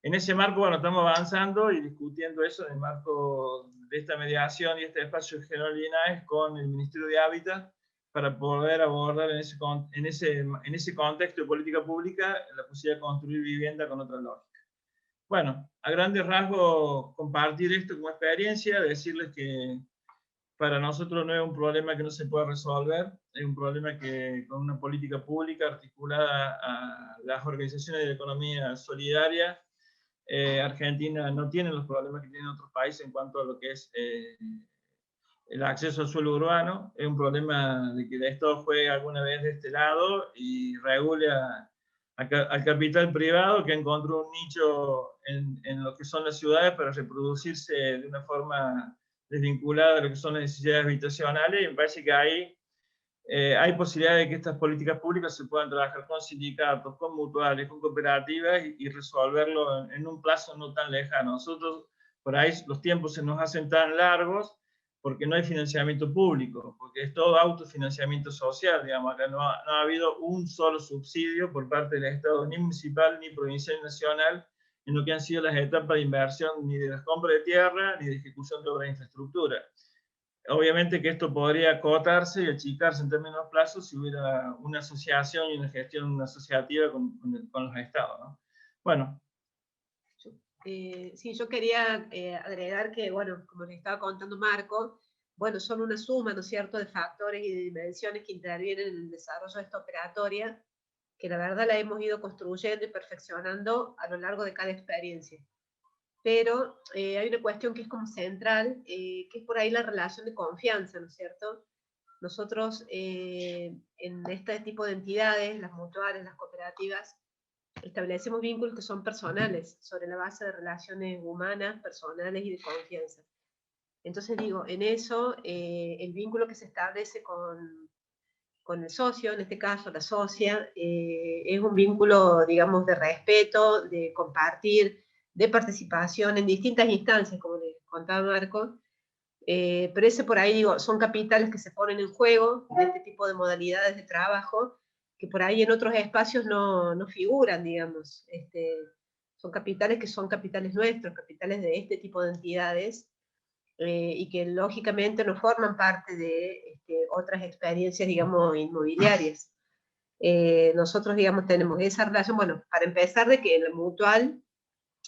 En ese marco, bueno, estamos avanzando y discutiendo eso en el marco de esta mediación y este espacio general de INAES con el Ministerio de Hábitat, para poder abordar en ese contexto de política pública la posibilidad de construir vivienda con otra lógica. Bueno, a grandes rasgos, compartir esto como experiencia, decirles que para nosotros no es un problema que no se pueda resolver, es un problema que con una política pública articulada a las organizaciones de la economía solidaria, Argentina no tiene los problemas que tienen otros países en cuanto a lo que es el acceso al suelo urbano. Es un problema de que el Estado juegue alguna vez de este lado y regule al capital privado, que encontró un nicho en lo que son las ciudades para reproducirse de una forma desvinculada de lo que son las necesidades habitacionales, y me parece que ahí hay posibilidad de que estas políticas públicas se puedan trabajar con sindicatos, con mutuales, con cooperativas y resolverlo en un plazo no tan lejano. Nosotros, por ahí, los tiempos se nos hacen tan largos porque no hay financiamiento público, porque es todo autofinanciamiento social, digamos. Acá no ha habido un solo subsidio por parte del Estado, ni municipal, ni provincial, ni nacional, en lo que han sido las etapas de inversión, ni de las compras de tierra, ni de ejecución de obras de infraestructura. Obviamente que esto podría acotarse y achicarse en términos de plazos si hubiera una asociación y una gestión asociativa con los estados, ¿no? Bueno. Sí, yo quería agregar que, bueno, como les estaba contando Marco, bueno, son una suma, ¿no es cierto?, de factores y de dimensiones que intervienen en el desarrollo de esta operatoria, que la verdad la hemos ido construyendo y perfeccionando a lo largo de cada experiencia. Pero hay una cuestión que es como central, que es por ahí la relación de confianza, ¿no es cierto? Nosotros en este tipo de entidades, las mutuales, las cooperativas, establecemos vínculos que son personales, sobre la base de relaciones humanas, personales y de confianza. Entonces digo, en eso, el vínculo que se establece con el socio, en este caso la socia, es un vínculo, digamos, de respeto, de compartir, de participación en distintas instancias, como les contaba Marco, pero ese por ahí, digo, son capitales que se ponen en juego en este tipo de modalidades de trabajo, que por ahí en otros espacios no figuran, digamos. Son capitales que son capitales nuestros, capitales de este tipo de entidades, y que lógicamente no forman parte de otras experiencias, digamos, inmobiliarias. Nosotros, digamos, tenemos esa relación, bueno, para empezar, de que en la mutual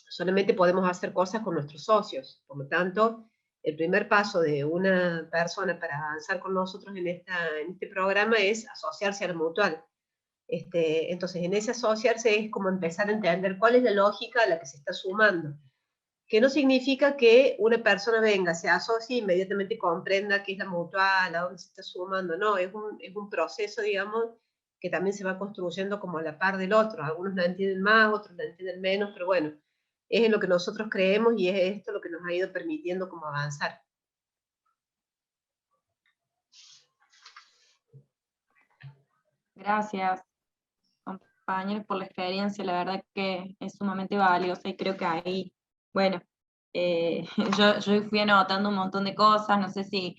solamente podemos hacer cosas con nuestros socios. Por lo tanto, el primer paso de una persona para avanzar con nosotros en este programa es asociarse a la mutual. Entonces, en ese asociarse es como empezar a entender cuál es la lógica a la que se está sumando. Que no significa que una persona venga, se asocie e inmediatamente comprenda qué es la mutual, a dónde se está sumando. No, es un proceso, digamos, que también se va construyendo como a la par del otro. Algunos la entienden más, otros la entienden menos, pero bueno, es en lo que nosotros creemos y es esto lo que nos ha ido permitiendo como avanzar. Gracias, compañeros, por la experiencia. La verdad que es sumamente valiosa y creo que ahí, bueno, yo fui anotando un montón de cosas, no sé si,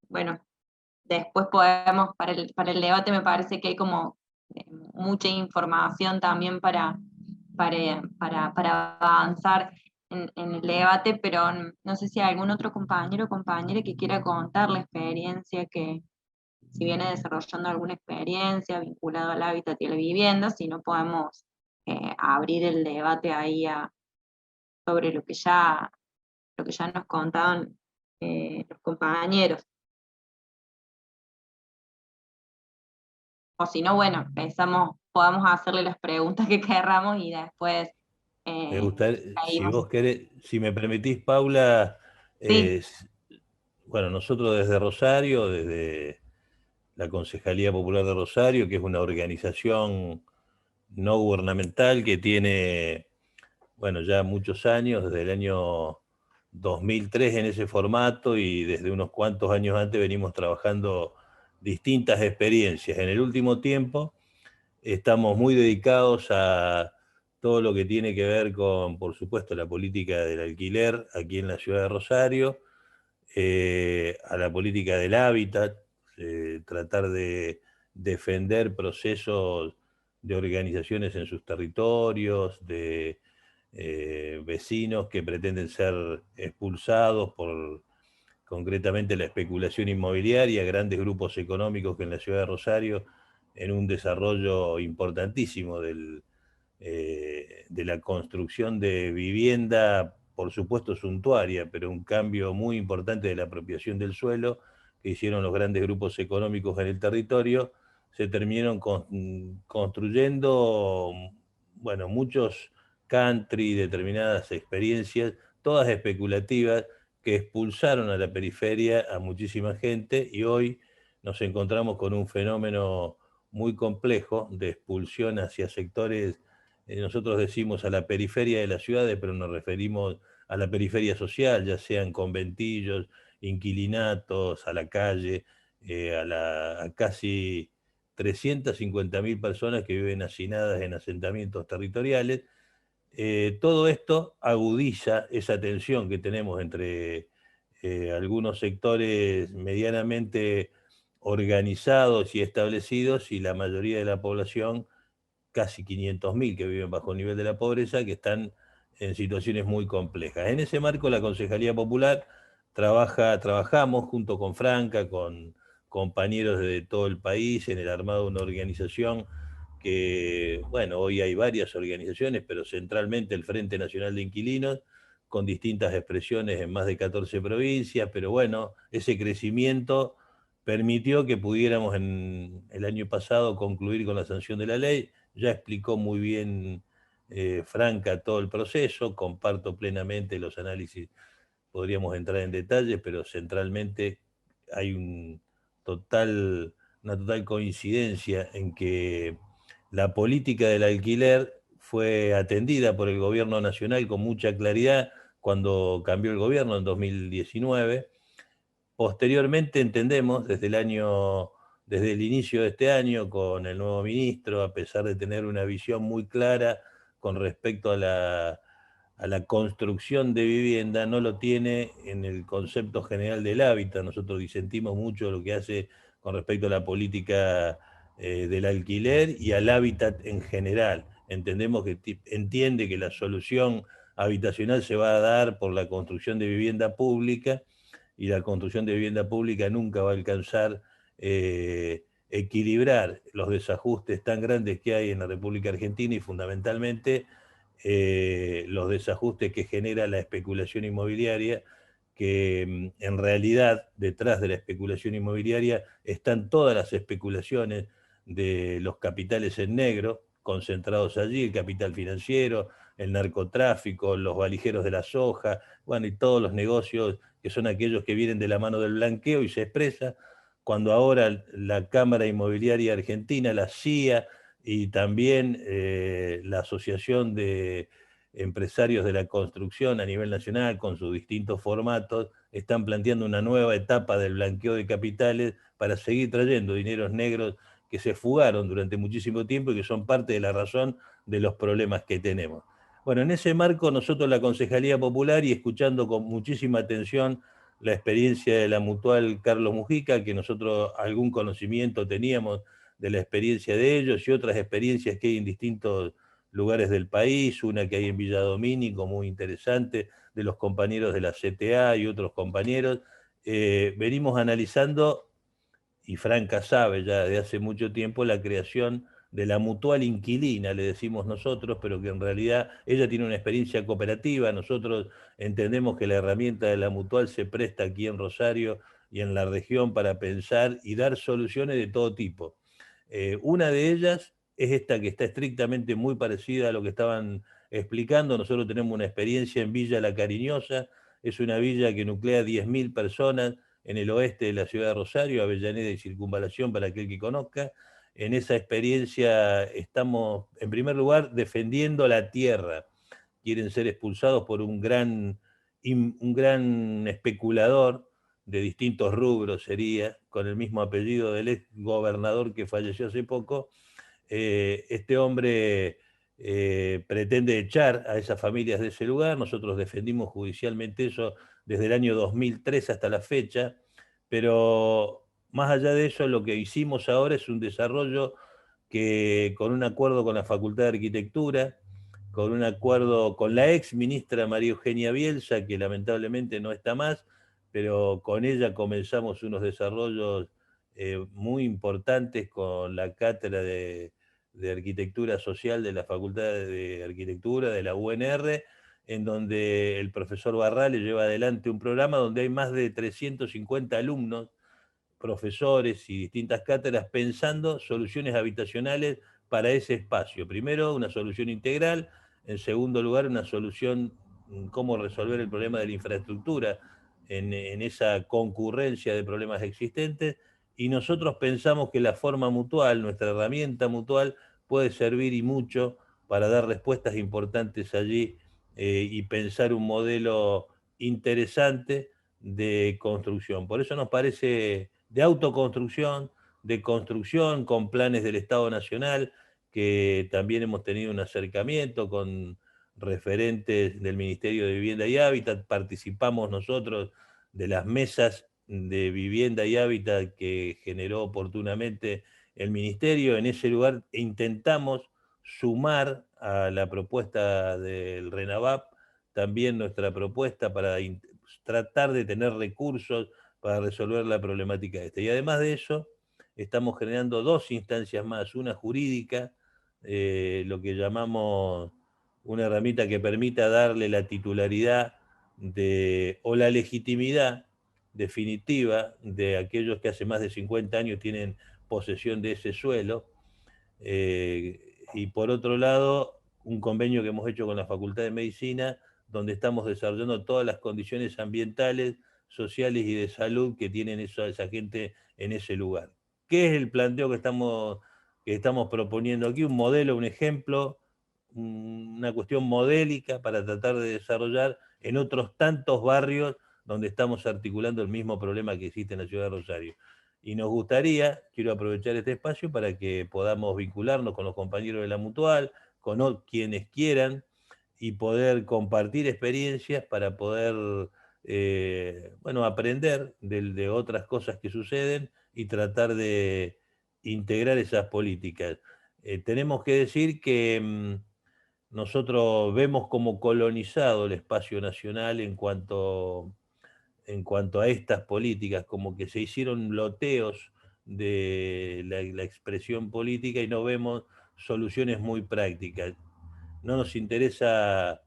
bueno, después podemos, para el debate me parece que hay como mucha información también para avanzar en el debate, pero no sé si hay algún otro compañero o compañera que quiera contar la experiencia, que si viene desarrollando alguna experiencia vinculada al hábitat y a la vivienda, si no podemos abrir el debate ahí sobre lo que ya nos contaban los compañeros. O si no, bueno, podamos hacerle las preguntas que querramos y después Me gustaría, si seguimos. vos querés, si me permitís, Paula, Sí. bueno, nosotros desde Rosario, desde la Concejalía Popular de Rosario, que es una organización no gubernamental que tiene, bueno, ya muchos años, desde el año 2003 en ese formato, y desde unos cuantos años antes venimos trabajando distintas experiencias. En el último tiempo estamos muy dedicados a todo lo que tiene que ver con, por supuesto, la política del alquiler aquí en la ciudad de Rosario, a la política del hábitat, tratar de defender procesos de organizaciones en sus territorios, de vecinos que pretenden ser expulsados por concretamente la especulación inmobiliaria, grandes grupos económicos que en la ciudad de Rosario, en un desarrollo importantísimo de la construcción de vivienda, por supuesto suntuaria, pero un cambio muy importante de la apropiación del suelo que hicieron los grandes grupos económicos en el territorio, se terminaron construyendo, bueno, muchos country, determinadas experiencias, todas especulativas, que expulsaron a la periferia a muchísima gente, y hoy nos encontramos con un fenómeno muy complejo de expulsión hacia sectores, nosotros decimos a la periferia de las ciudades, pero nos referimos a la periferia social, ya sean conventillos, inquilinatos, a la calle, a casi 350.000 personas que viven hacinadas en asentamientos territoriales. Todo esto agudiza esa tensión que tenemos entre algunos sectores medianamente organizados y establecidos y la mayoría de la población, casi 500.000 que viven bajo el nivel de la pobreza, que están en situaciones muy complejas. En ese marco, la Concejalía Popular trabajamos junto con Franca, con compañeros de todo el país, en el armado de una organización que, bueno, hoy hay varias organizaciones, pero centralmente el Frente Nacional de Inquilinos, con distintas expresiones en más de 14 provincias, pero bueno, ese crecimiento permitió que pudiéramos en el año pasado concluir con la sanción de la ley. Ya explicó muy bien Franca todo el proceso, comparto plenamente los análisis, podríamos entrar en detalles, pero centralmente hay una total coincidencia en que la política del alquiler fue atendida por el gobierno nacional con mucha claridad cuando cambió el gobierno en 2019. Posteriormente entendemos, desde el inicio de este año, con el nuevo ministro, a pesar de tener una visión muy clara con respecto a a la construcción de vivienda no lo tiene en el concepto general del hábitat. Nosotros disentimos mucho lo que hace con respecto a la política del alquiler y al hábitat en general. Entendemos que entiende que la solución habitacional se va a dar por la construcción de vivienda pública, y la construcción de vivienda pública nunca va a alcanzar equilibrar los desajustes tan grandes que hay en la República Argentina y fundamentalmente los desajustes que genera la especulación inmobiliaria, que en realidad detrás de la especulación inmobiliaria están todas las especulaciones de los capitales en negro concentrados allí, el capital financiero, el narcotráfico, los valijeros de la soja, bueno, y todos los negocios que son aquellos que vienen de la mano del blanqueo y se expresa cuando ahora la Cámara Inmobiliaria Argentina, la CIA y también la Asociación de Empresarios de la Construcción a nivel nacional, con sus distintos formatos, están planteando una nueva etapa del blanqueo de capitales para seguir trayendo dineros negros que se fugaron durante muchísimo tiempo y que son parte de la razón de los problemas que tenemos. Bueno, en ese marco nosotros la Concejalía Popular, y escuchando con muchísima atención la experiencia de la Mutual Carlos Mujica, que nosotros algún conocimiento teníamos de la experiencia de ellos y otras experiencias que hay en distintos lugares del país, una que hay en Villa Domínico, muy interesante, de los compañeros de la CTA y otros compañeros, venimos analizando, y Franca sabe ya de hace mucho tiempo, la creación de la Mutual Inquilina, le decimos nosotros, pero que en realidad ella tiene una experiencia cooperativa. Nosotros entendemos que la herramienta de la Mutual se presta aquí en Rosario y en la región para pensar y dar soluciones de todo tipo. Una de ellas es esta que está estrictamente muy parecida a lo que estaban explicando. Nosotros tenemos una experiencia en Villa La Cariñosa, es una villa que nuclea 10.000 personas en el oeste de la ciudad de Rosario, Avellaneda y Circunvalación, para aquel que conozca. En esa experiencia estamos, en primer lugar, defendiendo la tierra. Quieren ser expulsados por un gran especulador de distintos rubros, sería, con el mismo apellido del ex gobernador que falleció hace poco. Este hombre pretende echar a esas familias de ese lugar. Nosotros defendimos judicialmente eso desde el año 2003 hasta la fecha, pero más allá de eso, lo que hicimos ahora es un desarrollo que, con un acuerdo con la Facultad de Arquitectura, con un acuerdo con la ex ministra María Eugenia Bielsa, que lamentablemente no está más, pero con ella comenzamos unos desarrollos muy importantes con la cátedra de Arquitectura Social de la Facultad de Arquitectura de la UNR, en donde el profesor Barrales lleva adelante un programa donde hay más de 350 alumnos, profesores y distintas cátedras pensando soluciones habitacionales para ese espacio. Primero, una solución integral. En segundo lugar, una solución, cómo resolver el problema de la infraestructura en esa concurrencia de problemas existentes. Y nosotros pensamos que la forma mutual, nuestra herramienta mutual, puede servir y mucho para dar respuestas importantes allí y pensar un modelo interesante de construcción. Por eso nos parece de autoconstrucción, de construcción con planes del Estado Nacional, que también hemos tenido un acercamiento con referentes del Ministerio de Vivienda y Hábitat. Participamos nosotros de las mesas de vivienda y hábitat que generó oportunamente el Ministerio. En ese lugar intentamos sumar a la propuesta del RENAVAP también nuestra propuesta para tratar de tener recursos para resolver la problemática esta. Y además de eso, estamos generando dos instancias más, una jurídica, lo que llamamos una herramienta que permita darle la titularidad o la legitimidad definitiva de aquellos que hace más de 50 años tienen posesión de ese suelo. Y por otro lado, un convenio que hemos hecho con la Facultad de Medicina, donde estamos desarrollando todas las condiciones ambientales, sociales y de salud que tienen esa gente en ese lugar. ¿Qué es el planteo que estamos proponiendo aquí? Un modelo, un ejemplo, una cuestión modélica para tratar de desarrollar en otros tantos barrios donde estamos articulando el mismo problema que existe en la ciudad de Rosario. Y nos gustaría, quiero aprovechar este espacio para que podamos vincularnos con los compañeros de la Mutual, con quienes quieran, y poder compartir experiencias para poder bueno, aprender de otras cosas que suceden y tratar de integrar esas políticas. Tenemos que decir que nosotros vemos como colonizado el espacio nacional en cuanto a estas políticas, como que se hicieron loteos de la expresión política y no vemos soluciones muy prácticas. No nos interesa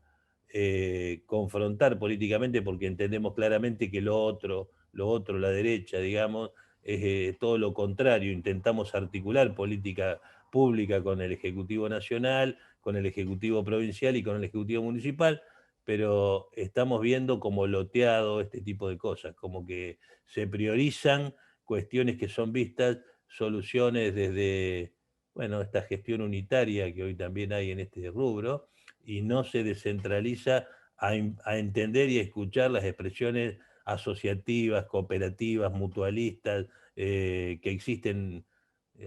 confrontar políticamente porque entendemos claramente que lo otro, la derecha, digamos, es todo lo contrario. Intentamos articular política pública con el Ejecutivo Nacional, con el Ejecutivo Provincial y con el Ejecutivo Municipal, pero estamos viendo como loteado este tipo de cosas, como que se priorizan cuestiones que son vistas, soluciones desde, bueno, esta gestión unitaria que hoy también hay en este rubro, y no se descentraliza a entender y a escuchar las expresiones asociativas, cooperativas, mutualistas, que existen,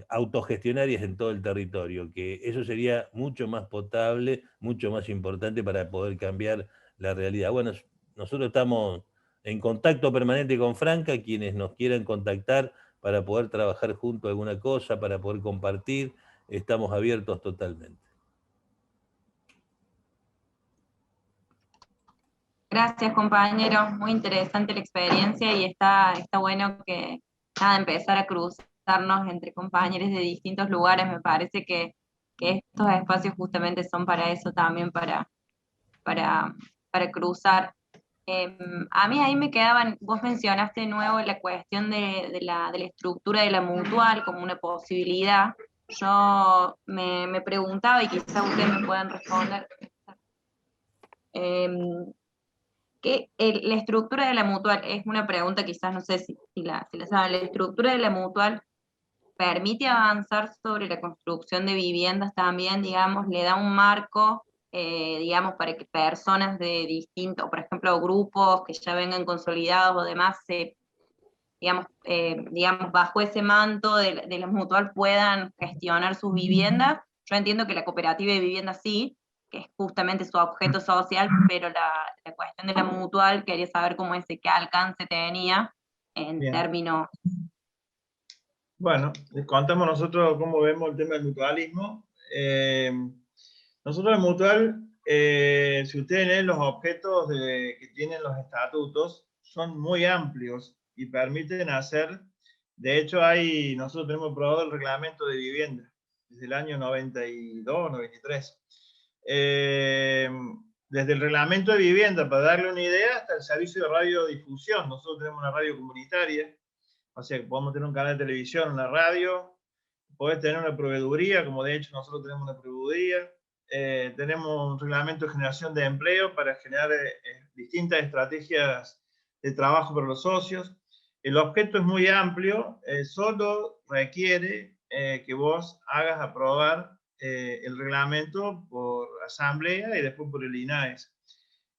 autogestionarias en todo el territorio, que eso sería mucho más potable, mucho más importante para poder cambiar la realidad. Bueno, nosotros estamos en contacto permanente con Franca, quienes nos quieran contactar para poder trabajar juntos alguna cosa, para poder compartir, estamos abiertos totalmente. Gracias, compañeros. Muy interesante la experiencia y está bueno que nada, empezar a cruzarnos entre compañeros de distintos lugares. Me parece que estos espacios justamente son para eso también, para cruzar. A mí ahí me quedaban, vos mencionaste de nuevo la cuestión de la estructura de la mutual como una posibilidad. Yo me preguntaba, y quizás ustedes me puedan responder, que la estructura de la mutual es una pregunta, quizás no sé si la saben. La estructura de la mutual permite avanzar sobre la construcción de viviendas también, digamos, le da un marco, digamos, para que personas de distintos, por ejemplo, grupos que ya vengan consolidados o demás, digamos, bajo ese manto de la mutual puedan gestionar sus viviendas. Yo entiendo que la cooperativa de vivienda sí, que es justamente su objeto social, pero la cuestión de la mutual, quería saber cómo qué alcance tenía en términos. Bueno, les contamos nosotros cómo vemos el tema del mutualismo. Nosotros el mutual, si ustedes leen los objetos que tienen los estatutos, son muy amplios y permiten hacer, de hecho nosotros tenemos aprobado el reglamento de vivienda desde el año 92, 93. Desde el reglamento de vivienda, para darle una idea, hasta el servicio de radiodifusión. Nosotros tenemos una radio comunitaria, o sea que podemos tener un canal de televisión, una radio, podés tener una proveeduría, como de hecho nosotros tenemos una proveeduría. Tenemos un reglamento de generación de empleo para generar distintas estrategias de trabajo para los socios. El objeto es muy amplio, solo requiere que vos hagas aprobar el reglamento por asamblea y después por el INAES.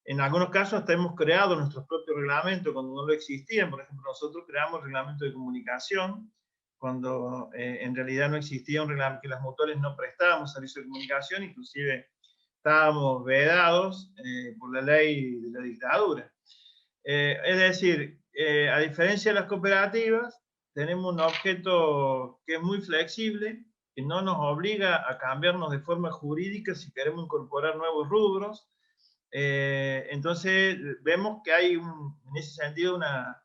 En algunos casos hasta hemos creado nuestros propios reglamentos cuando no lo existían. Por ejemplo, nosotros creamos el reglamento de comunicación cuando en realidad no existía un reglamento, que las mutuales no prestábamos servicio de comunicación, inclusive estábamos vedados por la ley de la dictadura. Es decir, a diferencia de las cooperativas, tenemos un objeto que es muy flexible, que no nos obliga a cambiarnos de forma jurídica si queremos incorporar nuevos rubros. Entonces vemos que hay en ese sentido una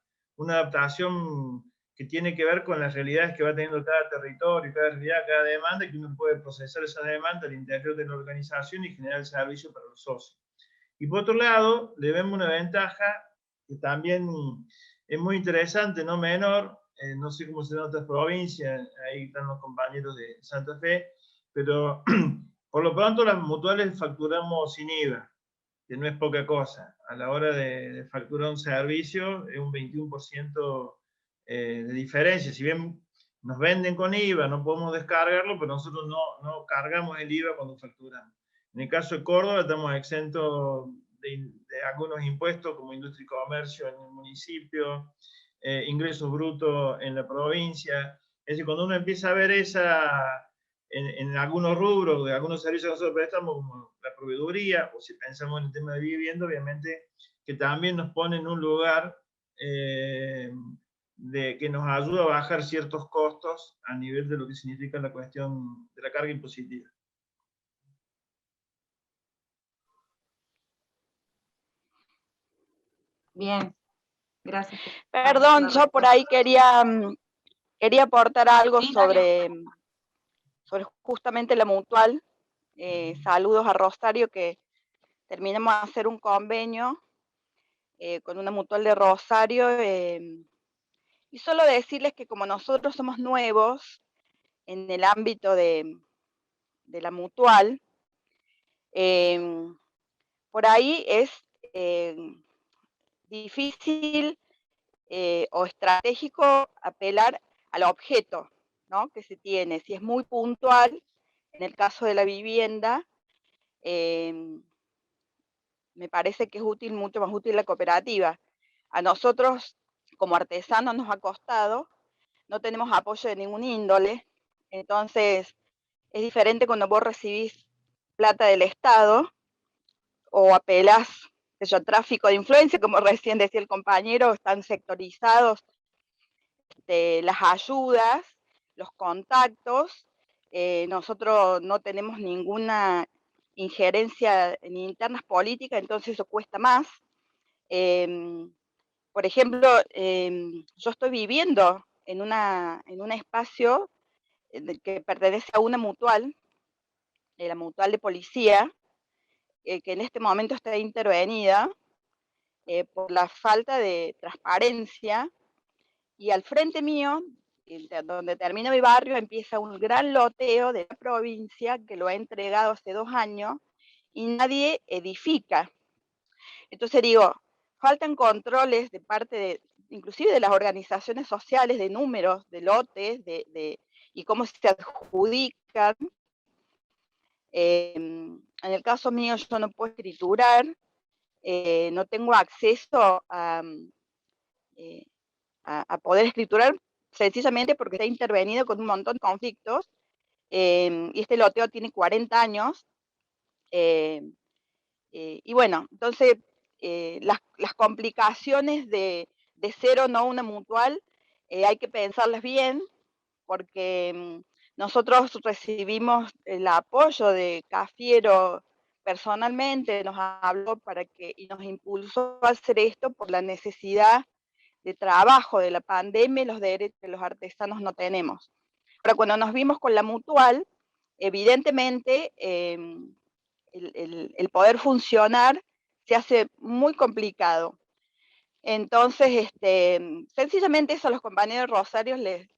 adaptación que tiene que ver con las realidades que va teniendo cada territorio, cada realidad, cada demanda, y que uno puede procesar esa demanda al interior de la organización y generar el servicio para los socios. Y por otro lado, le vemos una ventaja que también es muy interesante, no menor, no sé cómo se da en otras provincias, ahí están los compañeros de Santa Fe, pero por lo pronto las mutuales facturamos sin IVA, que no es poca cosa. A la hora de facturar un servicio es un 21% de diferencia. Si bien nos venden con IVA, no podemos descargarlo, pero nosotros no cargamos el IVA cuando facturamos. En el caso de Córdoba estamos exentos de algunos impuestos como industria y comercio en el municipio, ingresos brutos en la provincia. Es decir, cuando uno empieza a ver esa en algunos rubros de algunos servicios que nosotros prestamos, como la proveeduría, o si pensamos en el tema de vivienda, obviamente que también nos pone en un lugar de que nos ayuda a bajar ciertos costos a nivel de lo que significa la cuestión de la carga impositiva. Bien, gracias. Perdón, yo por ahí quería aportar algo Sí, sobre justamente la mutual. Saludos a Rosario, que terminamos de hacer un convenio con una mutual de Rosario. Y solo decirles que como nosotros somos nuevos en el ámbito de la mutual, por ahí es difícil o estratégico apelar al objeto, ¿no?, que se tiene. Si es muy puntual, en el caso de la vivienda, me parece que es útil, mucho más útil la cooperativa. A nosotros, como artesanos, nos ha costado, no tenemos apoyo de ningún índole, entonces es diferente cuando vos recibís plata del Estado o apelás a tráfico de influencia, como recién decía el compañero, están sectorizados las ayudas, los contactos. Nosotros no tenemos ninguna injerencia en internas políticas, entonces eso cuesta más. Por ejemplo, yo estoy viviendo en un espacio que pertenece a una mutual, la mutual de policía, que en este momento está intervenida por la falta de transparencia, y al frente mío, donde termina mi barrio, empieza un gran loteo de la provincia que lo ha entregado hace 2 años y nadie edifica. Entonces digo, faltan controles de parte de, inclusive de las organizaciones sociales, de números, de lotes, y cómo se adjudican. En el caso mío yo no puedo escriturar, no tengo acceso a poder escriturar, sencillamente porque está intervenido con un montón de conflictos, y este loteo tiene 40 años, y bueno, entonces las complicaciones de ser o no una mutual hay que pensarlas bien, porque nosotros recibimos el apoyo de Cafiero personalmente, nos habló y nos impulsó a hacer esto por la necesidad de trabajo de la pandemia y los derechos que los artesanos no tenemos. Pero cuando nos vimos con la mutual, evidentemente el poder funcionar se hace muy complicado. Entonces, sencillamente eso a los compañeros rosarios les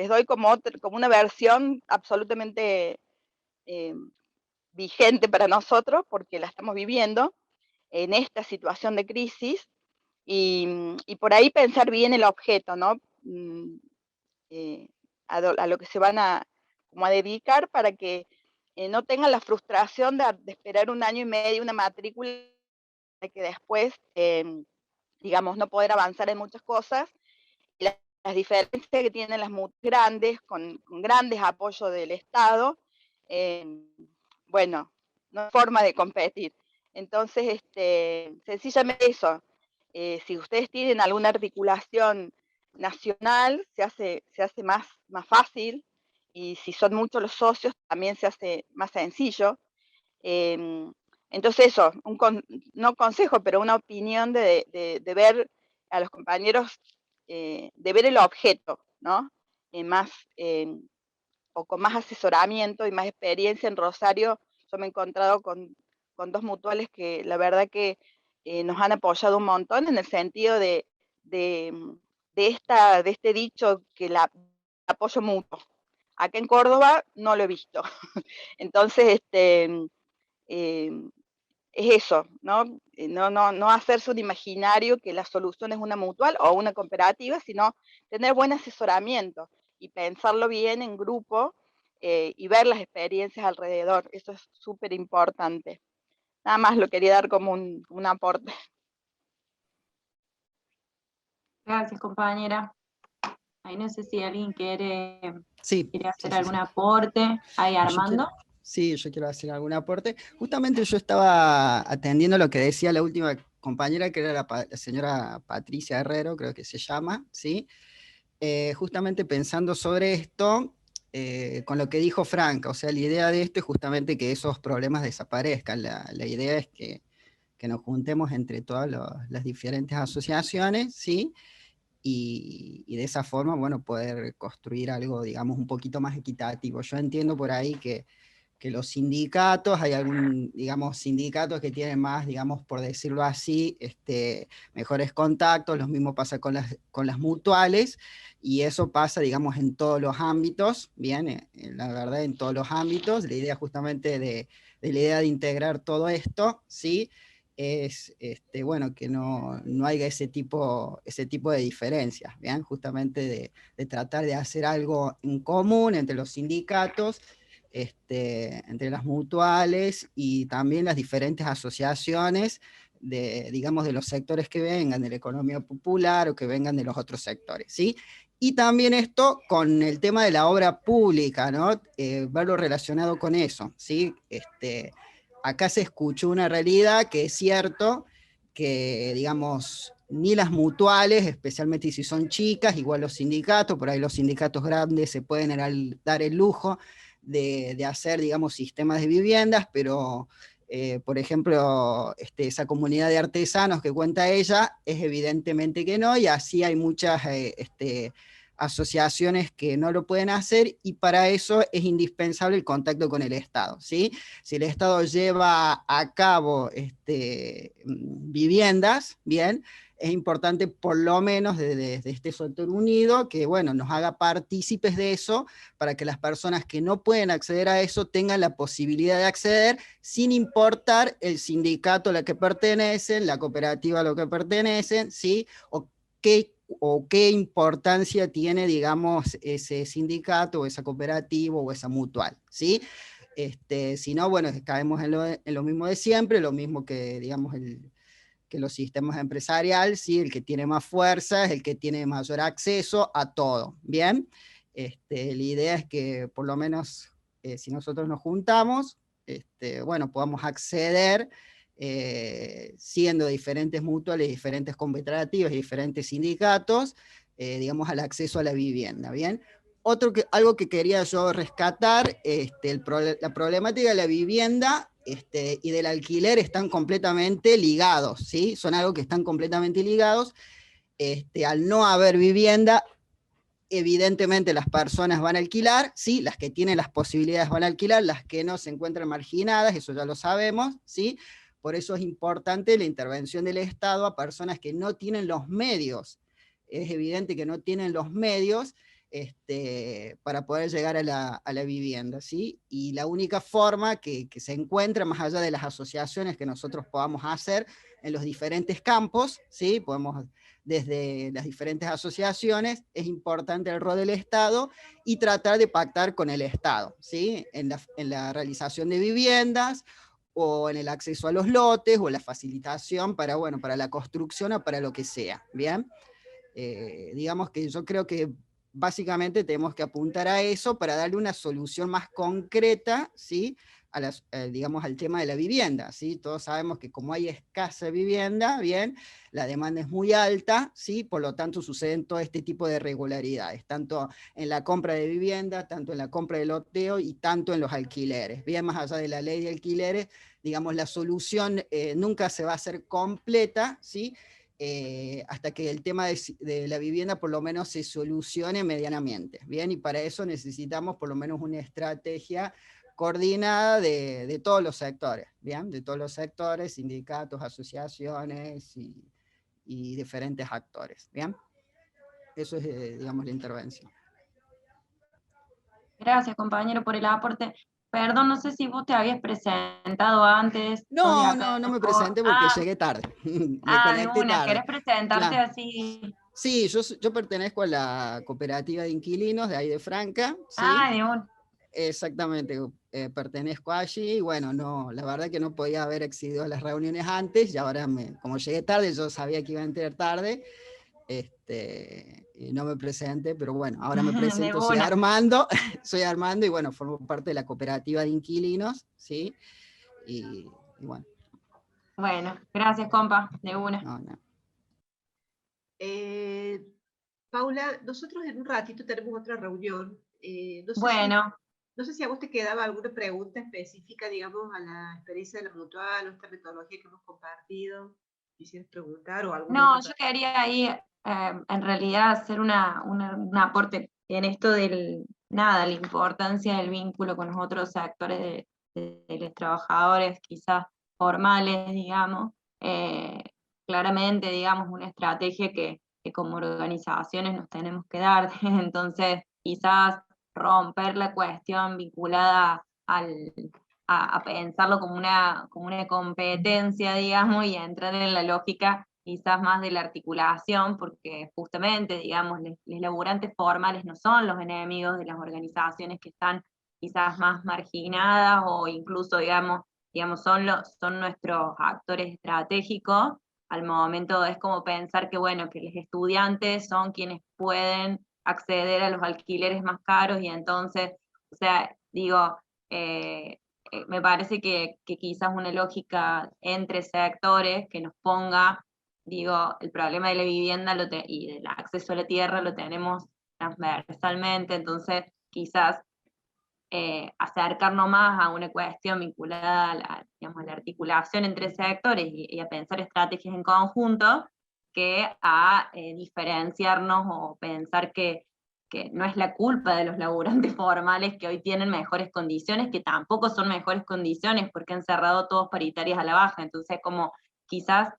doy como una versión absolutamente vigente para nosotros, porque la estamos viviendo en esta situación de crisis, y por ahí pensar bien el objeto, ¿no? A lo que se van a dedicar, para que no tengan la frustración de esperar 1 año y medio una matrícula, de que después, digamos, no poder avanzar en muchas cosas. Las diferencias que tienen las muy grandes, con grandes apoyos del Estado, bueno, no hay forma de competir. Entonces, sencillamente eso. Si ustedes tienen alguna articulación nacional, se hace más fácil, y si son muchos los socios, también se hace más sencillo. Entonces eso, no consejo, pero una opinión de ver a los compañeros, de ver el objeto, ¿no? O con más asesoramiento y más experiencia. En Rosario yo me he encontrado con 2 mutuales que la verdad que nos han apoyado un montón, en el sentido de este dicho, que el apoyo mutuo. Acá en Córdoba no lo he visto. Entonces, es eso, ¿no? No hacerse un imaginario que la solución es una mutual o una cooperativa, sino tener buen asesoramiento y pensarlo bien en grupo, y ver las experiencias alrededor. Eso es súper importante. Nada más lo quería dar como un aporte. Gracias, compañera. Ahí no sé si alguien quiere Sí, hacer sí, sí, algún sí. aporte. Ahí Armando. Sí, yo quiero hacer algún aporte. Justamente yo estaba atendiendo lo que decía la última compañera, que era la señora Patricia Herrero, creo que se llama, ¿sí? Justamente pensando sobre esto, con lo que dijo Franca, o sea, la idea de esto es justamente que esos problemas desaparezcan. La idea es que nos juntemos entre todas las diferentes asociaciones, ¿sí? Y de esa forma, bueno, poder construir algo, digamos, un poquito más equitativo. Yo entiendo por ahí que los sindicatos, hay algún, digamos, sindicatos que tienen más, digamos, por decirlo así, mejores contactos, lo mismo pasa con las mutuales, y eso pasa, digamos, en todos los ámbitos, bien, la verdad, en todos los ámbitos. La idea justamente de la idea de integrar todo esto, ¿sí? Es, bueno, que no haya ese tipo de diferencias, ¿bien? Justamente de tratar de hacer algo en común entre los sindicatos, entre las mutuales y también las diferentes asociaciones digamos, de los sectores que vengan de la economía popular o que vengan de los otros sectores, ¿sí? Y también esto con el tema de la obra pública, ¿no? Verlo relacionado con eso, ¿sí? Acá se escuchó una realidad que es cierto que, digamos, ni las mutuales, especialmente si son chicas, igual los sindicatos, por ahí los sindicatos grandes se pueden dar el lujo de hacer, digamos, sistemas de viviendas, pero, por ejemplo, esa comunidad de artesanos que cuenta ella, es evidentemente que no, y así hay muchas asociaciones que no lo pueden hacer, y para eso es indispensable el contacto con el Estado, ¿sí? Si el Estado lleva a cabo viviendas, bien, es importante por lo menos desde este sector unido que, bueno, nos haga partícipes de eso, para que las personas que no pueden acceder a eso tengan la posibilidad de acceder sin importar el sindicato a la que pertenecen, la cooperativa a la que pertenecen, ¿sí? O qué importancia tiene, digamos, ese sindicato o esa cooperativa o esa mutual, ¿sí? Si no, bueno, caemos en lo mismo de siempre, lo mismo que, digamos, que los sistemas empresariales, ¿sí? El que tiene más fuerza es el que tiene mayor acceso a todo, ¿bien? La idea es que por lo menos si nosotros nos juntamos, bueno, podamos acceder, siendo diferentes mutuales, diferentes cooperativas y diferentes sindicatos, digamos, al acceso a la vivienda, ¿bien? Algo que quería yo rescatar, la problemática de la vivienda y del alquiler están completamente ligados, ¿sí? Son algo que están completamente ligados. Al no haber vivienda, evidentemente las personas van a alquilar, ¿sí? Las que tienen las posibilidades van a alquilar, las que no se encuentran marginadas, eso ya lo sabemos, ¿sí? Por eso es importante la intervención del Estado a personas que no tienen los medios. Es evidente que no tienen los medios para poder llegar a la vivienda, ¿sí? Y la única forma que se encuentra, más allá de las asociaciones que nosotros podamos hacer en los diferentes campos, ¿sí? Podemos, desde las diferentes asociaciones, es importante el rol del Estado y tratar de pactar con el Estado, ¿sí? En la realización de viviendas, o en el acceso a los lotes, o en la facilitación para, bueno, para la construcción o para lo que sea, ¿bien? Digamos que yo creo que básicamente tenemos que apuntar a eso para darle una solución más concreta, ¿sí? Digamos, al tema de la vivienda, ¿sí? Todos sabemos que como hay escasa vivienda, bien, la demanda es muy alta, ¿sí? Por lo tanto suceden todo este tipo de irregularidades, tanto en la compra de vivienda, tanto en la compra de loteo y tanto en los alquileres. Bien, más allá de la ley de alquileres, digamos, la solución nunca se va a hacer completa, ¿sí? Hasta que el tema de la vivienda por lo menos se solucione medianamente, ¿bien? Y para eso necesitamos por lo menos una estrategia coordinada de todos los sectores, ¿bien? De todos los sectores, sindicatos, asociaciones y diferentes actores, ¿bien? Eso es, digamos, la intervención. Gracias, compañero, por el aporte. Perdón, no sé si vos te habías presentado antes. No me presenté porque llegué tarde. Me conecté de una, tarde. ¿querés presentarte Claro. así? Sí, yo pertenezco a la cooperativa de inquilinos de ahí de Franca. ¿sí? De una. Exactamente, pertenezco allí, y bueno, no, la verdad que no podía haber accedido a las reuniones antes, y ahora como llegué tarde, yo sabía que iba a entrar tarde, no me presenté, pero bueno, ahora me presento, De soy una. Armando, soy Armando y bueno, formo parte de la cooperativa de inquilinos, ¿sí? Y bueno. Bueno, gracias, compa, de una. No, no. Paula, nosotros en un ratito tenemos otra reunión. Bueno. No sé si a vos te quedaba alguna pregunta específica, digamos, a la experiencia de la mutual o esta metodología que hemos compartido. ¿Quisieras preguntar o alguna No, otra? yo quería ahí en realidad hacer un aporte en esto la importancia del vínculo con los otros actores de los trabajadores, quizás formales, digamos. Claramente, digamos, una estrategia que como organizaciones nos tenemos que dar. Entonces, quizás romper la cuestión vinculada a pensarlo como una competencia, digamos, y a entrar en la lógica quizás más de la articulación, porque justamente, digamos, los laburantes formales no son los enemigos de las organizaciones que están quizás más marginadas o incluso, digamos son nuestros actores estratégicos. Al momento es como pensar que, bueno, que los estudiantes son quienes pueden acceder a los alquileres más caros y entonces, o sea, digo, me parece que quizás una lógica entre sectores que nos ponga, digo, el problema de la vivienda y del acceso a la tierra lo tenemos transversalmente, entonces quizás acercarnos más a una cuestión vinculada a la articulación entre sectores y a pensar estrategias en conjunto, que a diferenciarnos o pensar que no es la culpa de los laburantes formales que hoy tienen mejores condiciones, que tampoco son mejores condiciones porque han cerrado todos paritarias a la baja. Entonces, como quizás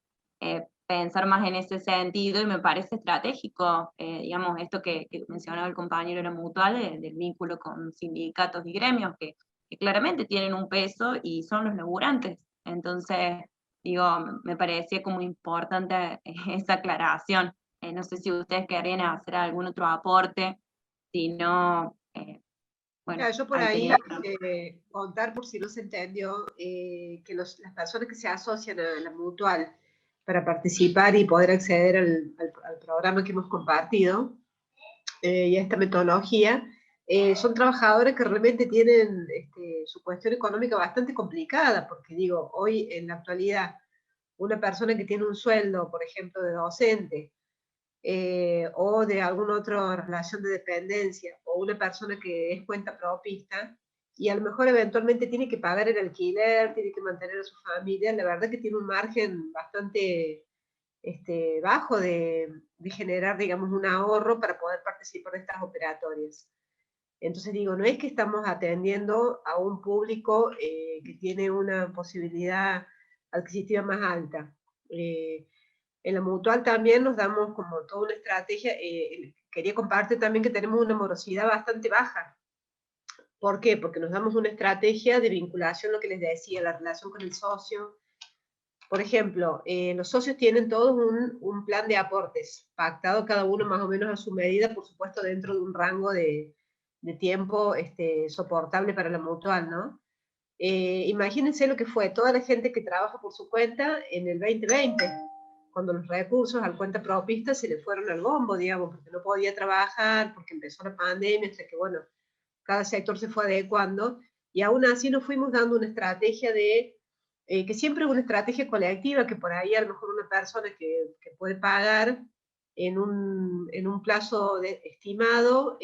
pensar más en ese sentido, y me parece estratégico, digamos, esto que mencionaba el compañero de la mutual, del vínculo con sindicatos y gremios, que claramente tienen un peso y son los laburantes. Entonces, digo, me parecía como importante esa aclaración. No sé si ustedes querrían hacer algún otro aporte, si no, bueno. Mira, yo por ahí contar, por si no se entendió, que las personas que se asocian a la mutual para participar y poder acceder al programa que hemos compartido y a esta metodología, son trabajadores que realmente tienen su cuestión económica bastante complicada, porque digo, hoy en la actualidad, una persona que tiene un sueldo, por ejemplo, de docente, o de alguna otra relación de dependencia, o una persona que es cuenta propista, y a lo mejor eventualmente tiene que pagar el alquiler, tiene que mantener a su familia, la verdad que tiene un margen bastante bajo de generar, digamos, un ahorro para poder participar de estas operatorias. Entonces digo, no es que estamos atendiendo a un público que tiene una posibilidad adquisitiva más alta. En la mutual también nos damos como toda una estrategia. Quería compartir también que tenemos una morosidad bastante baja. ¿Por qué? Porque nos damos una estrategia de vinculación, lo que les decía, la relación con el socio. Por ejemplo, los socios tienen todos un plan de aportes, pactado cada uno más o menos a su medida, por supuesto dentro de un rango de tiempo soportable para la mutual, ¿no? Imagínense lo que fue toda la gente que trabaja por su cuenta en el 2020, cuando los recursos al cuenta propista se le fueron al bombo, digamos, porque no podía trabajar, porque empezó la pandemia, hasta que, bueno, cada sector se fue adecuando, y aún así nos fuimos dando una estrategia que siempre es una estrategia colectiva, que por ahí a lo mejor una persona que puede pagar en un plazo estimado,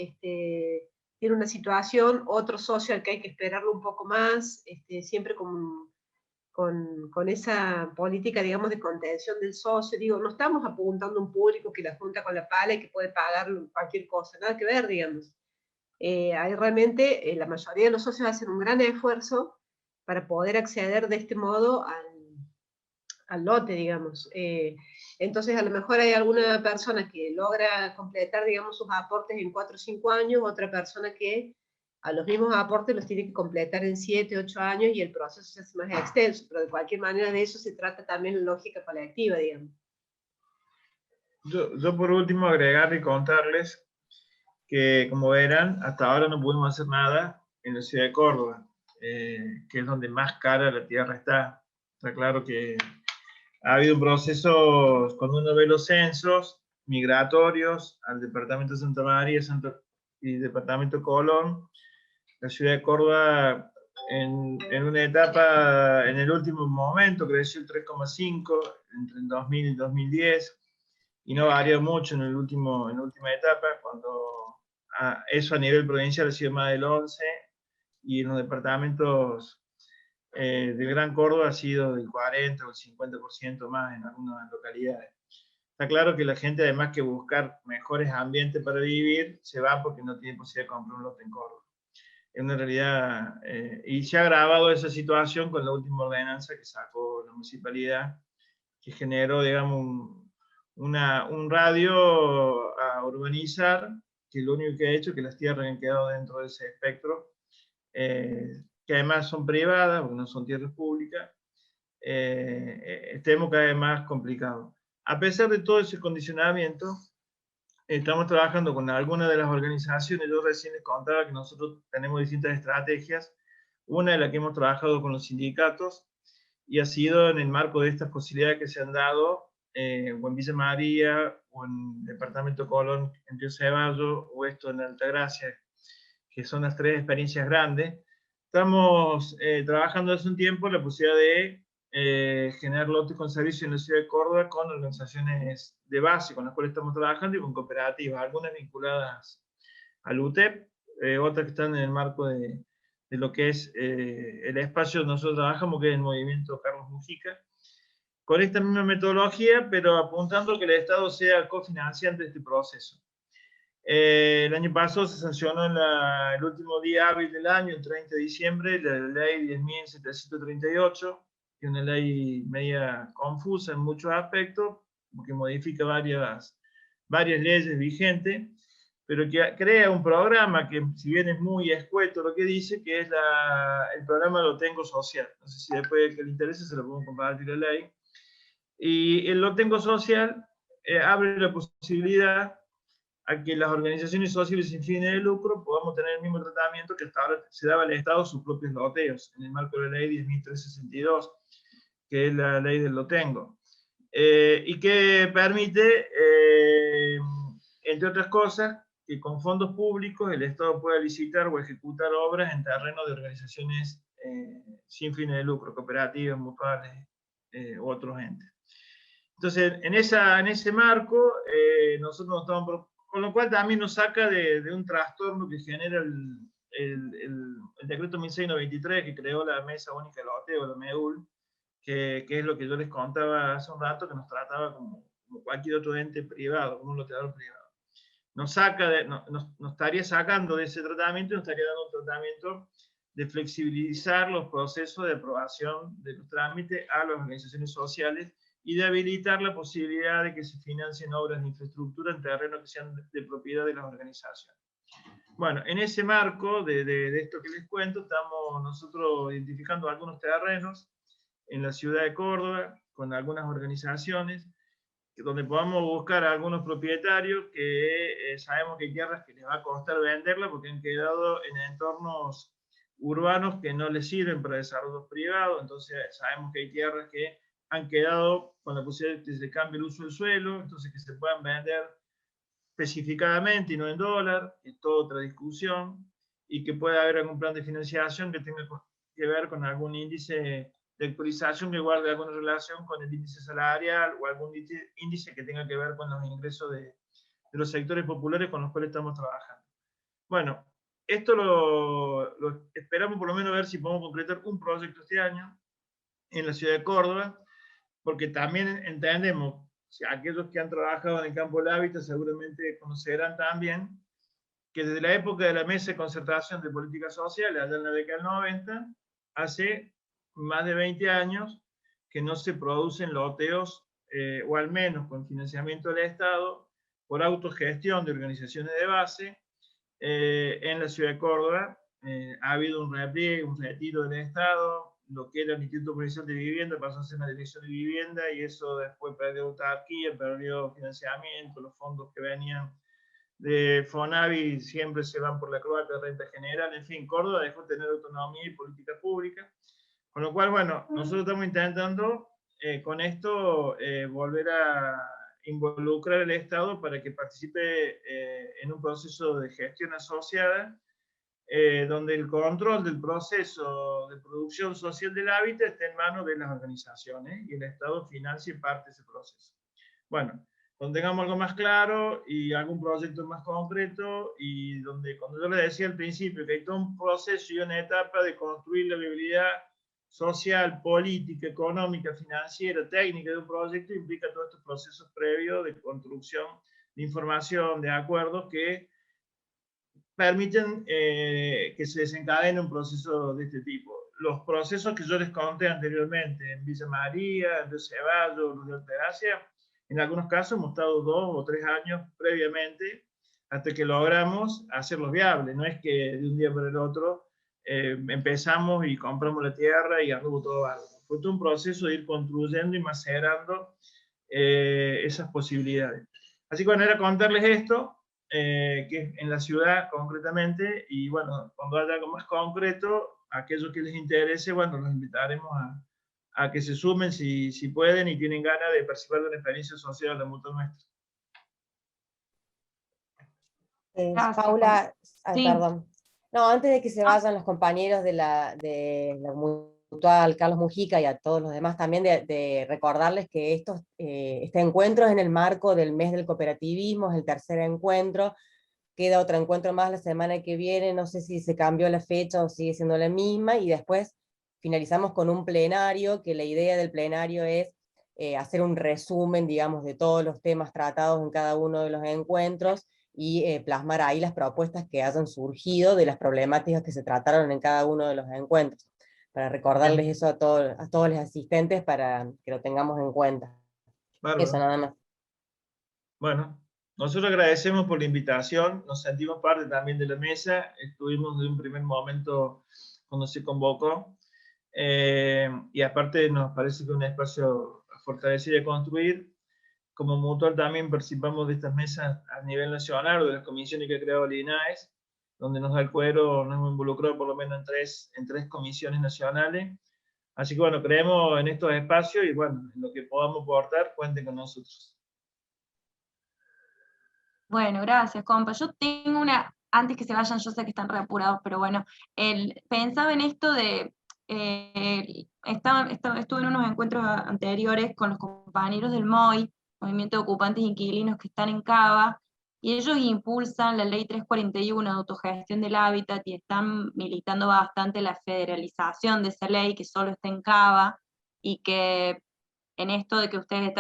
tiene una situación, otro socio al que hay que esperarlo un poco más, siempre con esa política, digamos, de contención del socio. Digo, no estamos apuntando a un público que la junta con la pala y que puede pagar cualquier cosa, nada que ver, digamos. Ahí realmente la mayoría de los socios hacen un gran esfuerzo para poder acceder de este modo al lote, digamos. Entonces, a lo mejor hay alguna persona que logra completar, digamos, sus aportes en 4 o 5 años, otra persona que a los mismos aportes los tiene que completar en 7, 8 años y el proceso se hace más extenso, pero de cualquier manera de eso se trata también la lógica colectiva, digamos. Yo por último agregar y contarles que, como verán, hasta ahora no pudimos hacer nada en la ciudad de Córdoba, que es donde más cara la tierra está. Está claro que ha habido un proceso, cuando uno ve los censos, migratorios al departamento de Santa María y departamento Colón. La ciudad de Córdoba en una etapa, en el último momento, creció el 3,5 entre el 2000 y el 2010, y no varió mucho en la última etapa, cuando eso a nivel provincial ha sido más del 11, y en los departamentos del Gran Córdoba ha sido del 40 o el 50% más en algunas localidades. Está claro que la gente, además que buscar mejores ambientes para vivir, se va porque no tiene posibilidad de comprar un lote en Córdoba. Es una realidad, y se ha agravado esa situación con la última ordenanza que sacó la municipalidad, que generó, digamos, un radio a urbanizar, que lo único que ha hecho es que las tierras han quedado dentro de ese espectro, que además son privadas, porque no son tierras públicas, estemos cada vez más complicados. A pesar de todo ese condicionamiento, estamos trabajando con algunas de las organizaciones. Yo recién les contaba que nosotros tenemos distintas estrategias. Una de las que hemos trabajado con los sindicatos, y ha sido en el marco de estas posibilidades que se han dado, o en Villa María, o en el departamento Colón, en Río Ceballos, o esto en Altagracia, que son las tres experiencias grandes. Estamos trabajando hace un tiempo la posibilidad de generar lotes con servicio en la ciudad de Córdoba con organizaciones de base con las cuales estamos trabajando y con cooperativas, algunas vinculadas al UTEP, otras que están en el marco de lo que es el espacio donde nosotros trabajamos, que es el movimiento Carlos Mujica, con esta misma metodología, pero apuntando a que el Estado sea cofinanciante de este proceso. El año pasado se sancionó en el último día hábil del año, el 30 de diciembre, la ley 10.738, que es una ley media confusa en muchos aspectos, porque modifica varias leyes vigentes, pero que crea un programa que, si bien es muy escueto lo que dice, que es el programa Lo Tengo Social. No sé si después que le interese se lo podemos compartir la ley. Y el Lo Tengo Social abre la posibilidad a que las organizaciones sociales sin fines de lucro podamos tener el mismo tratamiento que hasta ahora se daba al Estado sus propios loteos, en el marco de la ley 10.362, que es la ley del Lo Tengo, y que permite, entre otras cosas, que con fondos públicos el Estado pueda licitar o ejecutar obras en terreno de organizaciones sin fines de lucro, cooperativas, mutuales u otros entes. Entonces, en ese marco, nosotros nos estamos, con lo cual también nos saca de un trastorno que genera el decreto 1693, que creó la Mesa Única de Loteo, la MEUL, que es lo que yo les contaba hace un rato, que nos trataba como cualquier otro ente privado, como un loteador privado. Nos estaría sacando de ese tratamiento y nos estaría dando un tratamiento de flexibilizar los procesos de aprobación de los trámites a las organizaciones sociales y de habilitar la posibilidad de que se financien obras de infraestructura en terrenos que sean de propiedad de las organizaciones. Bueno, en ese marco de esto que les cuento, estamos nosotros identificando algunos terrenos en la ciudad de Córdoba, con algunas organizaciones, donde podamos buscar a algunos propietarios que sabemos que hay tierras que les va a costar venderlas porque han quedado en entornos urbanos que no les sirven para desarrollo privado. Entonces sabemos que hay tierras que han quedado con la posibilidad de que se cambie el uso del suelo, entonces que se puedan vender especificadamente y no en dólar, es toda otra discusión, y que pueda haber algún plan de financiación que tenga que ver con algún índice de actualización que guarde alguna relación con el índice salarial o algún índice que tenga que ver con los ingresos de los sectores populares con los cuales estamos trabajando. Bueno, esto lo esperamos por lo menos ver si podemos concretar un proyecto este año en la ciudad de Córdoba, porque también entendemos, aquellos que han trabajado en el campo del hábitat seguramente conocerán también, que desde la época de la Mesa de Concertación de Políticas Sociales, allá en la década del 90, hace más de 20 años que no se producen loteos, o al menos con financiamiento del Estado, por autogestión de organizaciones de base, en la ciudad de Córdoba. Ha habido un repliegue, un retiro del Estado, lo que era el Instituto Provincial de Vivienda pasó a ser una dirección de vivienda, y eso después perdió autarquía, perdió financiamiento, los fondos que venían de Fonavi siempre se van por la cloaca de renta general. En fin, Córdoba dejó de tener autonomía y política pública, con lo cual, bueno, nosotros estamos intentando con esto volver a involucrar al Estado para que participe en un proceso de gestión asociada, donde el control del proceso de producción social del hábitat esté en manos de las organizaciones y el Estado financie parte de ese proceso. Bueno, cuando tengamos algo más claro y algún proyecto más concreto, y donde, cuando yo les decía al principio que hay todo un proceso y una etapa de construir la viabilidad social, política, económica, financiera, técnica de un proyecto, implica todos estos procesos previos de construcción de información, de acuerdos que permiten que se desencadene un proceso de este tipo. Los procesos que yo les conté anteriormente en Villa María, en Río Ceballos, Luz de Altagracia, en algunos casos hemos estado 2 o 3 años previamente hasta que logramos hacerlos viables. No es que de un día para el otro empezamos y compramos la tierra y anduvo todo algo. Fue todo un proceso de ir construyendo y macerando esas posibilidades. Así que bueno, era contarles esto, que es en la ciudad concretamente, y bueno, cuando haya algo más concreto, aquellos que les interese, bueno, los invitaremos a que se sumen si pueden y tienen ganas de participar de una experiencia social de Mutual Nuestra. Paula, ay, Sí. perdón. No, antes de que se vayan los compañeros de la Mutual, Carlos Mujica, y a todos los demás también, de recordarles que este encuentro es en el marco del mes del cooperativismo, es el tercer encuentro, queda otro encuentro más la semana que viene, no sé si se cambió la fecha o sigue siendo la misma, y después finalizamos con un plenario, que la idea del plenario es hacer un resumen, digamos, de todos los temas tratados en cada uno de los encuentros, y plasmar ahí las propuestas que hayan surgido de las problemáticas que se trataron en cada uno de los encuentros, para recordarles eso a todos los asistentes para que lo tengamos en cuenta. Bárbaro. Eso nada más. Bueno, nosotros agradecemos por la invitación, nos sentimos parte también de la mesa, estuvimos de un primer momento cuando se convocó, y aparte nos parece que es un espacio a fortalecer y a construir. Como Mutual también participamos de estas mesas a nivel nacional o de las comisiones que ha creado el INAES, donde nos da el cuero, nos hemos involucrado por lo menos en tres comisiones nacionales. Así que bueno, creemos en estos espacios y bueno, en lo que podamos aportar, cuenten con nosotros. Bueno, gracias, compa. Yo tengo antes que se vayan, yo sé que están re apurados, pero bueno, pensaba en esto de, estuve en unos encuentros anteriores con los compañeros del MOI, Movimiento de Ocupantes e Inquilinos, que están en Cava, y ellos impulsan la ley 341 de autogestión del hábitat y están militando bastante la federalización de esa ley, que solo está en Cava, y que en esto de que ustedes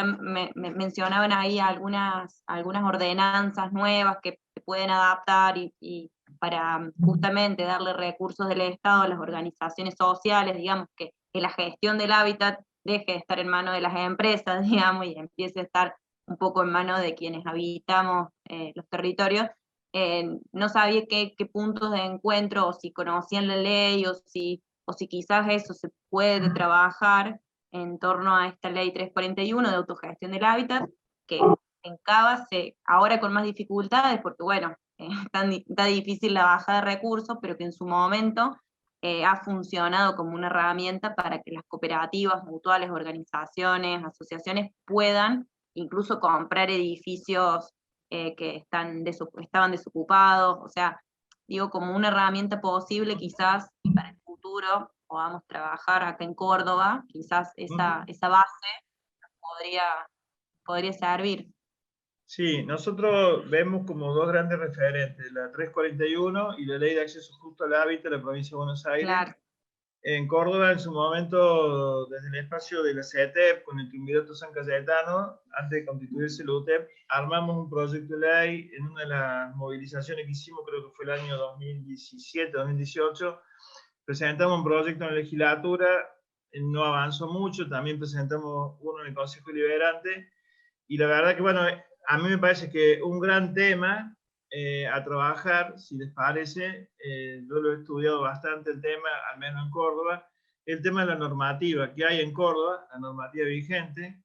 mencionaban ahí algunas ordenanzas nuevas que se pueden adaptar y para justamente darle recursos del Estado a las organizaciones sociales, digamos, que la gestión del hábitat deje de estar en manos de las empresas, digamos, y empiece a estar un poco en manos de quienes habitamos los territorios. No sabía qué puntos de encuentro, o si conocían la ley, o si quizás eso se puede trabajar en torno a esta ley 341 de autogestión del hábitat, que en Cava ahora con más dificultades, porque bueno, está difícil la baja de recursos, pero que en su momento ha funcionado como una herramienta para que las cooperativas, mutuales, organizaciones, asociaciones puedan incluso comprar edificios que estaban desocupados, o sea, digo, como una herramienta posible quizás para el futuro podamos trabajar acá en Córdoba, quizás esa base podría servir. Sí, nosotros vemos como dos grandes referentes, la 341 y la Ley de Acceso Justo al Hábitat de la Provincia de Buenos Aires. Claro. En Córdoba, en su momento, desde el espacio de la CETEP, con el Triunvirato San Cayetano, antes de constituirse la UTEP, armamos un proyecto de ley en una de las movilizaciones que hicimos, creo que fue el año 2017, 2018, presentamos un proyecto en la legislatura, no avanzó mucho, también presentamos uno en el Consejo Deliberante, y la verdad que, bueno, a mí me parece que un gran tema a trabajar, si les parece, yo lo he estudiado bastante el tema, al menos en Córdoba, el tema de la normativa que hay en Córdoba, la normativa vigente,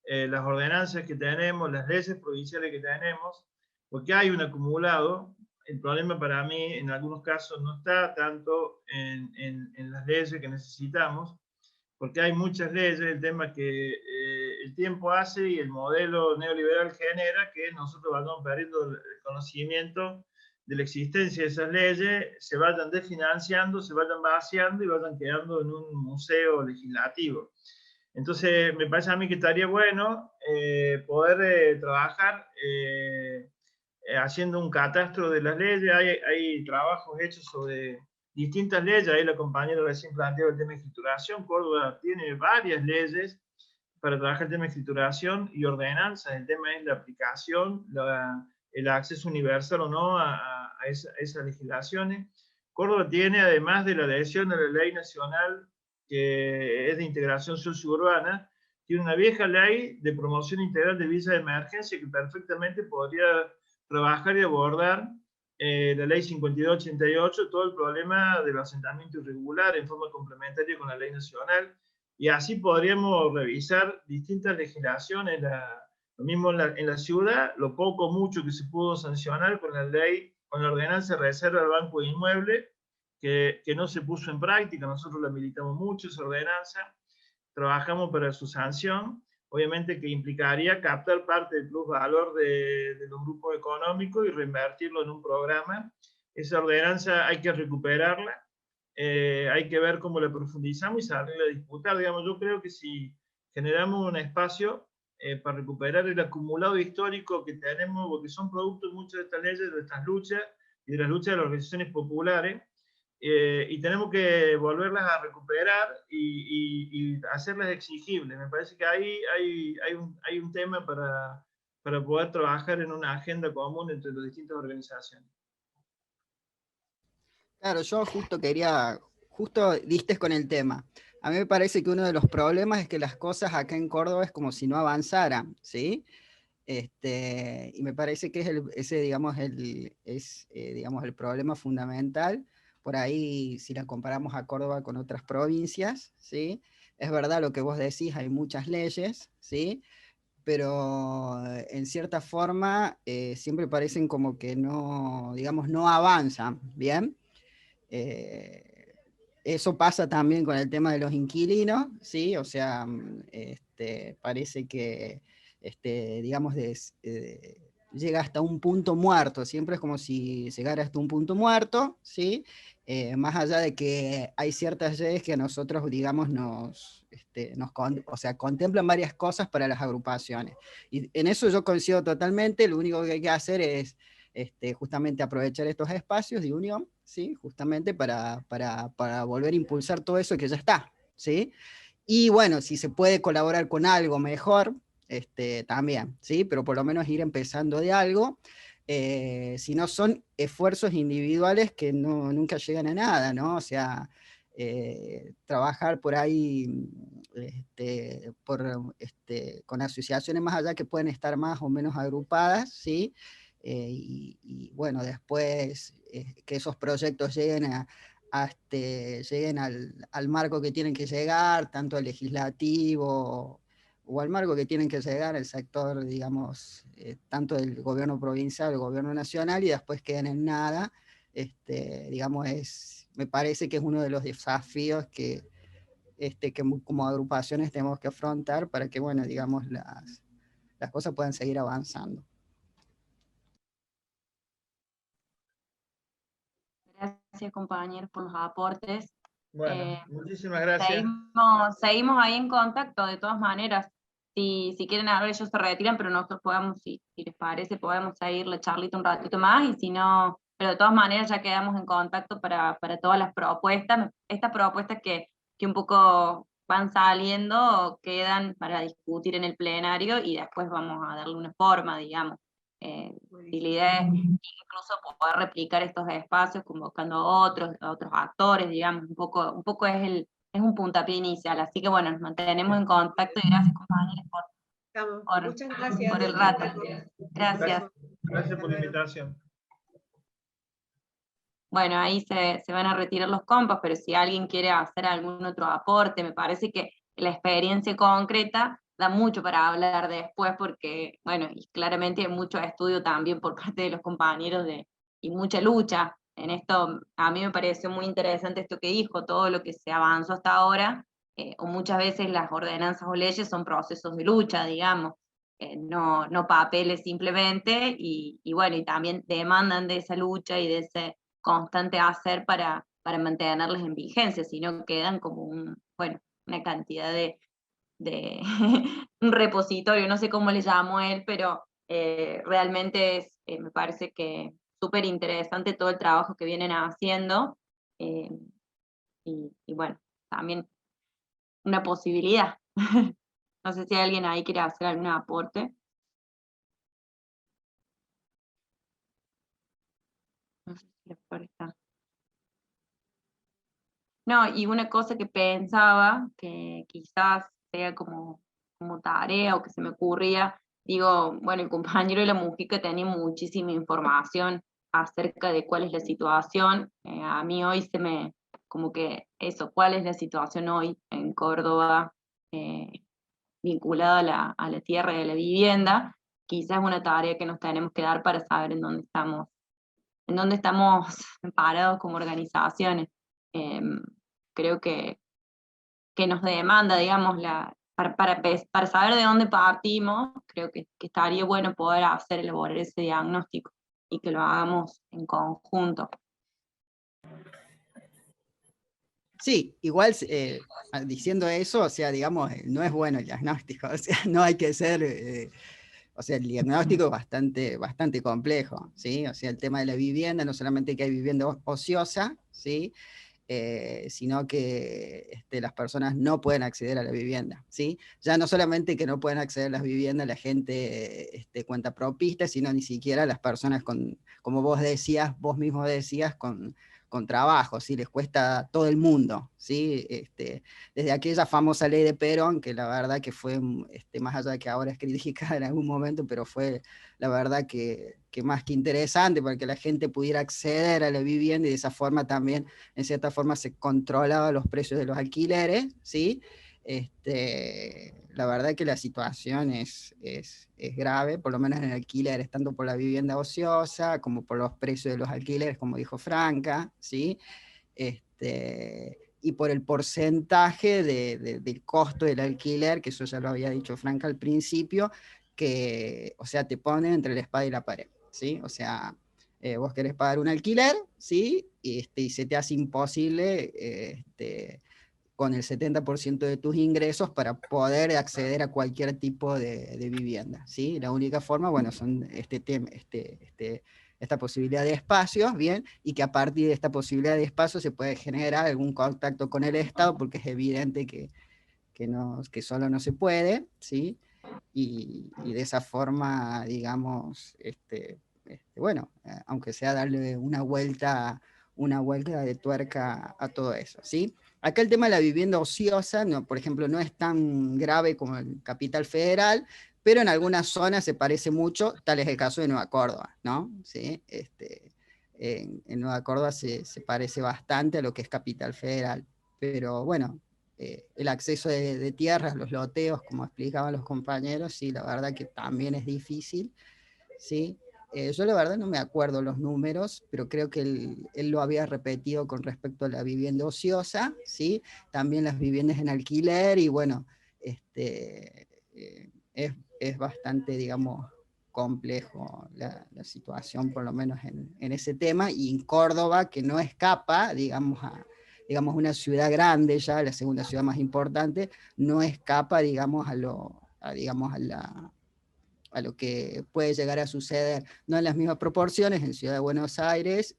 las ordenanzas que tenemos, las leyes provinciales que tenemos, porque hay un acumulado. El problema para mí, en algunos casos, no está tanto en las leyes que necesitamos, porque hay muchas leyes, el tema que el tiempo hace y el modelo neoliberal genera que nosotros vamos perdiendo el conocimiento de la existencia de esas leyes, se vayan desfinanciando, se vayan vaciando y vayan quedando en un museo legislativo. Entonces, me parece a mí que estaría bueno poder trabajar haciendo un catastro de las leyes. Hay trabajos hechos sobre distintas leyes. Ahí la compañera recién planteó el tema de escrituración. Córdoba tiene varias leyes para trabajar el tema de escrituración y ordenanzas. El tema es la aplicación, el acceso universal o no a esas legislaciones. Córdoba tiene, además de la adhesión a la ley nacional que es de integración sociourbana, tiene una vieja ley de promoción integral de visas de emergencia que perfectamente podría trabajar y abordar la ley 5288, todo el problema del asentamiento irregular en forma complementaria con la ley nacional, y así podríamos revisar distintas legislaciones, lo mismo en la ciudad, lo poco o mucho que se pudo sancionar con la ley, con la ordenanza de reserva del Banco de Inmuebles, que no se puso en práctica. Nosotros la militamos mucho, esa ordenanza, trabajamos para su sanción, obviamente que implicaría captar parte del plusvalor de los grupos económicos y reinvertirlo en un programa. Esa ordenanza hay que recuperarla, hay que ver cómo la profundizamos y saberla disputar. Digamos, yo creo que si generamos un espacio para recuperar el acumulado histórico que tenemos, porque son productos muchas de estas leyes, de estas luchas y de las luchas de las organizaciones populares, y tenemos que volverlas a recuperar y hacerlas exigibles. Me parece que ahí hay un tema para poder trabajar en una agenda común entre las distintas organizaciones. Claro, yo justo diste con el tema. A mí me parece que uno de los problemas es que las cosas acá en Córdoba es como si no avanzaran, ¿sí? Y me parece que ese digamos, el problema fundamental. Por ahí, si la comparamos a Córdoba con otras provincias, ¿sí? Es verdad lo que vos decís, hay muchas leyes, ¿sí? Pero en cierta forma siempre parecen como que no, digamos, no avanzan, ¿bien? Eso pasa también con el tema de los inquilinos, ¿sí? O sea, parece que, digamos, llega hasta un punto muerto, siempre es como si llegara hasta un punto muerto, ¿sí? Más allá de que hay ciertas leyes que a nosotros, digamos, o sea, contemplan varias cosas para las agrupaciones. Y en eso yo coincido totalmente, lo único que hay que hacer es justamente aprovechar estos espacios de unión, ¿sí? Justamente para volver a impulsar todo eso que ya está, ¿sí? Y bueno, si se puede colaborar con algo mejor, también, ¿sí? Pero por lo menos ir empezando de algo, si no son esfuerzos individuales que nunca llegan a nada, ¿no? O sea, trabajar por ahí con asociaciones más allá que pueden estar más o menos agrupadas, ¿sí? Y bueno, después que esos proyectos lleguen lleguen al marco que tienen que llegar, tanto al legislativo o al marco que tienen que llegar el sector, digamos, tanto del gobierno provincial, el gobierno nacional, y después queden en nada, digamos, me parece que es uno de los desafíos que como agrupaciones tenemos que afrontar para que, bueno, digamos, las cosas puedan seguir avanzando. Gracias, compañeros, por los aportes. Bueno, muchísimas gracias. Seguimos ahí en contacto, de todas maneras. Si quieren hablar, ellos se retiran, pero nosotros podemos, si les parece, podemos seguir la charlita un ratito más, y si no, pero de todas maneras ya quedamos en contacto para todas las propuestas. Estas propuestas que un poco van saliendo quedan para discutir en el plenario, y después vamos a darle una forma, digamos. Y la idea es incluso poder replicar estos espacios convocando a otros actores, digamos, un poco es un puntapié inicial. Así que bueno, nos mantenemos en contacto, y gracias, compañeros, Muchas gracias por el rato. Gracias. Gracias por la invitación. Bueno, ahí se van a retirar los compas, pero si alguien quiere hacer algún otro aporte, me parece que la experiencia concreta da mucho para hablar después, porque, bueno, y claramente hay mucho estudio también por parte de los compañeros y mucha lucha en esto. A mí me pareció muy interesante esto que dijo, todo lo que se avanzó hasta ahora, o muchas veces las ordenanzas o leyes son procesos de lucha, digamos, no papeles simplemente, y bueno, y también demandan de esa lucha y de ese constante hacer para mantenerlas en vigencia, sino quedan como una cantidad de un repositorio, no sé cómo le llamó él, pero realmente me parece que súper interesante todo el trabajo que vienen haciendo, y bueno, también una posibilidad. No sé si alguien ahí quiere hacer algún aporte. No sé si la flor está. No, y una cosa que pensaba, que quizás sea como tarea o que se me ocurría, digo, bueno, el compañero de la Mujica tenía muchísima información acerca de cuál es la situación. A mí hoy como que eso, cuál es la situación hoy en Córdoba, vinculada a la tierra y a la vivienda, quizás es una tarea que nos tenemos que dar para saber en dónde estamos parados como organizaciones. Creo que nos demanda, digamos, para saber de dónde partimos, creo que estaría bueno poder elaborar ese diagnóstico y que lo hagamos en conjunto. Sí, igual diciendo eso, o sea, digamos, no es bueno el diagnóstico, o sea, no hay que ser, o sea, el diagnóstico es bastante complejo, ¿sí? O sea, el tema de la vivienda, no solamente que hay vivienda ociosa, ¿sí? Sino que las personas no pueden acceder a la vivienda, ¿sí? Ya no solamente que no pueden acceder a las viviendas la gente cuenta propista, sino ni siquiera las personas como vos mismo decías, con trabajo, ¿sí? Les cuesta a todo el mundo, ¿sí? Desde aquella famosa ley de Perón, que la verdad que fue, más allá de que ahora es criticada en algún momento, pero fue la verdad que más que interesante para que la gente pudiera acceder a la vivienda y de esa forma también, en cierta forma, se controlaban los precios de los alquileres, ¿sí? La verdad que la situación es grave, por lo menos en alquileres, tanto por la vivienda ociosa como por los precios de los alquileres, como dijo Franca, ¿sí? Y por el porcentaje del costo del alquiler, que eso ya lo había dicho Franca al principio, que, o sea, te ponen entre la espada y la pared, ¿sí? O sea, vos querés pagar un alquiler, ¿sí? Y se te hace imposible, con el 70% de tus ingresos para poder acceder a cualquier tipo de vivienda, ¿sí? La única forma, bueno, son esta posibilidad de espacios, ¿bien? Y que a partir de esta posibilidad de espacios se puede generar algún contacto con el Estado, porque es evidente que solo no se puede, ¿sí? Y de esa forma, digamos, bueno, aunque sea darle una vuelta de tuerca a todo eso, ¿sí? Acá el tema de la vivienda ociosa, por ejemplo, no es tan grave como en Capital Federal, pero en algunas zonas se parece mucho, tal es el caso de Nueva Córdoba, ¿no? ¿Sí? En Nueva Córdoba se parece bastante a lo que es Capital Federal, pero bueno, el acceso de tierras, los loteos, como explicaban los compañeros, sí, la verdad que también es difícil, ¿sí? Yo la verdad no me acuerdo los números, pero creo que él lo había repetido con respecto a la vivienda ociosa, ¿sí? También las viviendas en alquiler, y bueno, es bastante, digamos, complejo la situación, por lo menos en ese tema, y en Córdoba, que no escapa, digamos, una ciudad grande ya, la segunda ciudad más importante, no escapa, digamos, a lo que puede llegar a suceder, no en las mismas proporciones en Ciudad de Buenos Aires,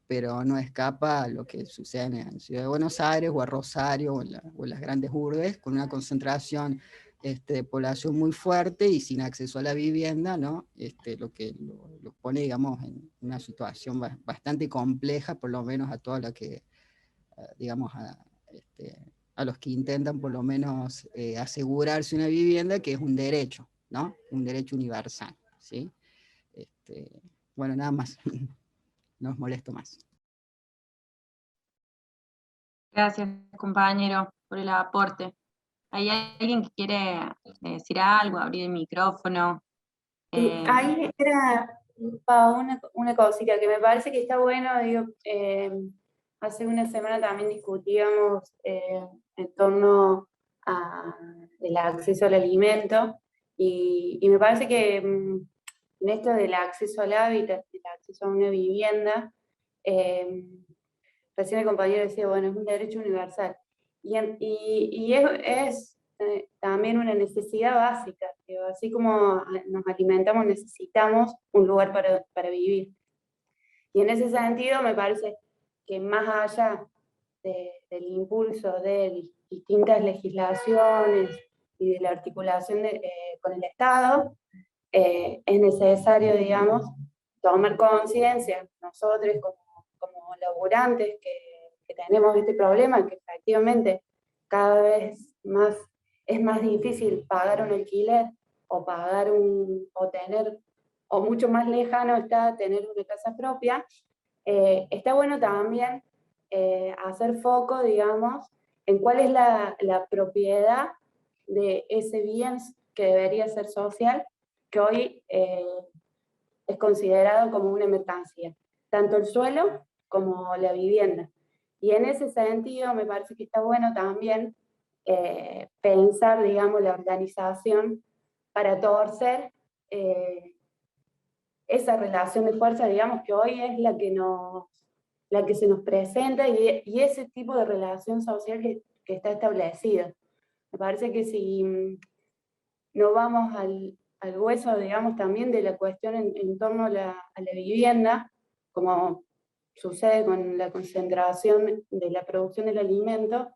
pero no escapa a lo que sucede en Ciudad de Buenos Aires o a Rosario o en las grandes urbes, con una concentración de población muy fuerte y sin acceso a la vivienda, ¿no? Lo que lo pone, digamos, en una situación bastante compleja, por lo menos a toda la que, digamos, a los que intentan por lo menos asegurarse una vivienda, que es un derecho, ¿no? Un derecho universal, ¿sí? Bueno, nada más. No os molesto más. Gracias, compañero, por el aporte. ¿Hay alguien que quiere decir algo, abrir el micrófono? Ahí era una cosita que me parece que está bueno, digo, hace una semana también discutíamos en torno al acceso al alimento, y me parece que en esto del acceso al hábitat, del acceso a una vivienda, recién el compañero decía, bueno, es un derecho universal, y es también una necesidad básica, digo, así como nos alimentamos, necesitamos un lugar para vivir. Y en ese sentido me parece que más allá del impulso de distintas legislaciones y de la articulación con el Estado, es necesario, digamos, tomar conciencia nosotros como laburantes que tenemos este problema, que efectivamente cada vez más es más difícil pagar un alquiler o pagar o tener, o mucho más lejano está tener una casa propia. Está bueno también hacer foco, digamos, en cuál es la propiedad de ese bien que debería ser social, que hoy es considerado como una mercancía, tanto el suelo como la vivienda. Y en ese sentido me parece que está bueno también pensar, digamos, la organización para torcer esa relación de fuerza, digamos, que hoy es la que se nos presenta, y ese tipo de relación social que está establecida. Me parece que si no vamos al hueso, digamos, también de la cuestión en torno a la vivienda, como sucede con la concentración de la producción del alimento,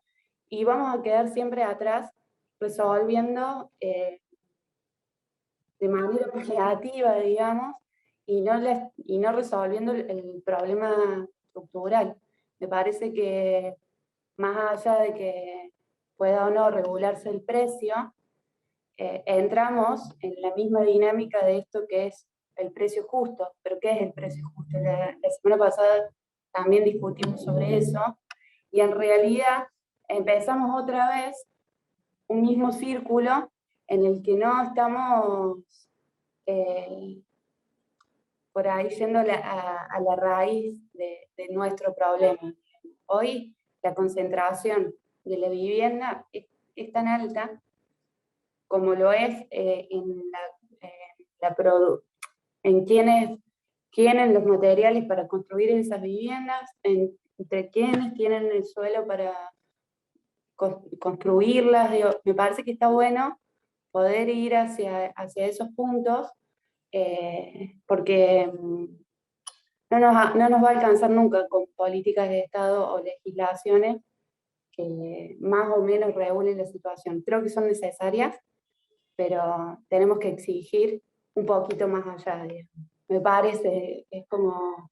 y vamos a quedar siempre atrás resolviendo de manera creativa, digamos, y no resolviendo el problema estructural. Me parece que más allá de que pueda o no regularse el precio, entramos en la misma dinámica de esto que es el precio justo. ¿Pero qué es el precio justo? La semana pasada también discutimos sobre eso, y en realidad empezamos otra vez un mismo círculo en el que no estamos por ahí yendo a la raíz de nuestro problema. Hoy la concentración de la vivienda es tan alta como lo es en quienes tienen los materiales para construir esas viviendas, entre quienes tienen el suelo para construirlas. Digo, me parece que está bueno poder ir hacia esos puntos, porque no nos va a alcanzar nunca con políticas de Estado o legislaciones que más o menos regulen la situación. Creo que son necesarias, pero tenemos que exigir un poquito más allá, digamos. Me parece, es como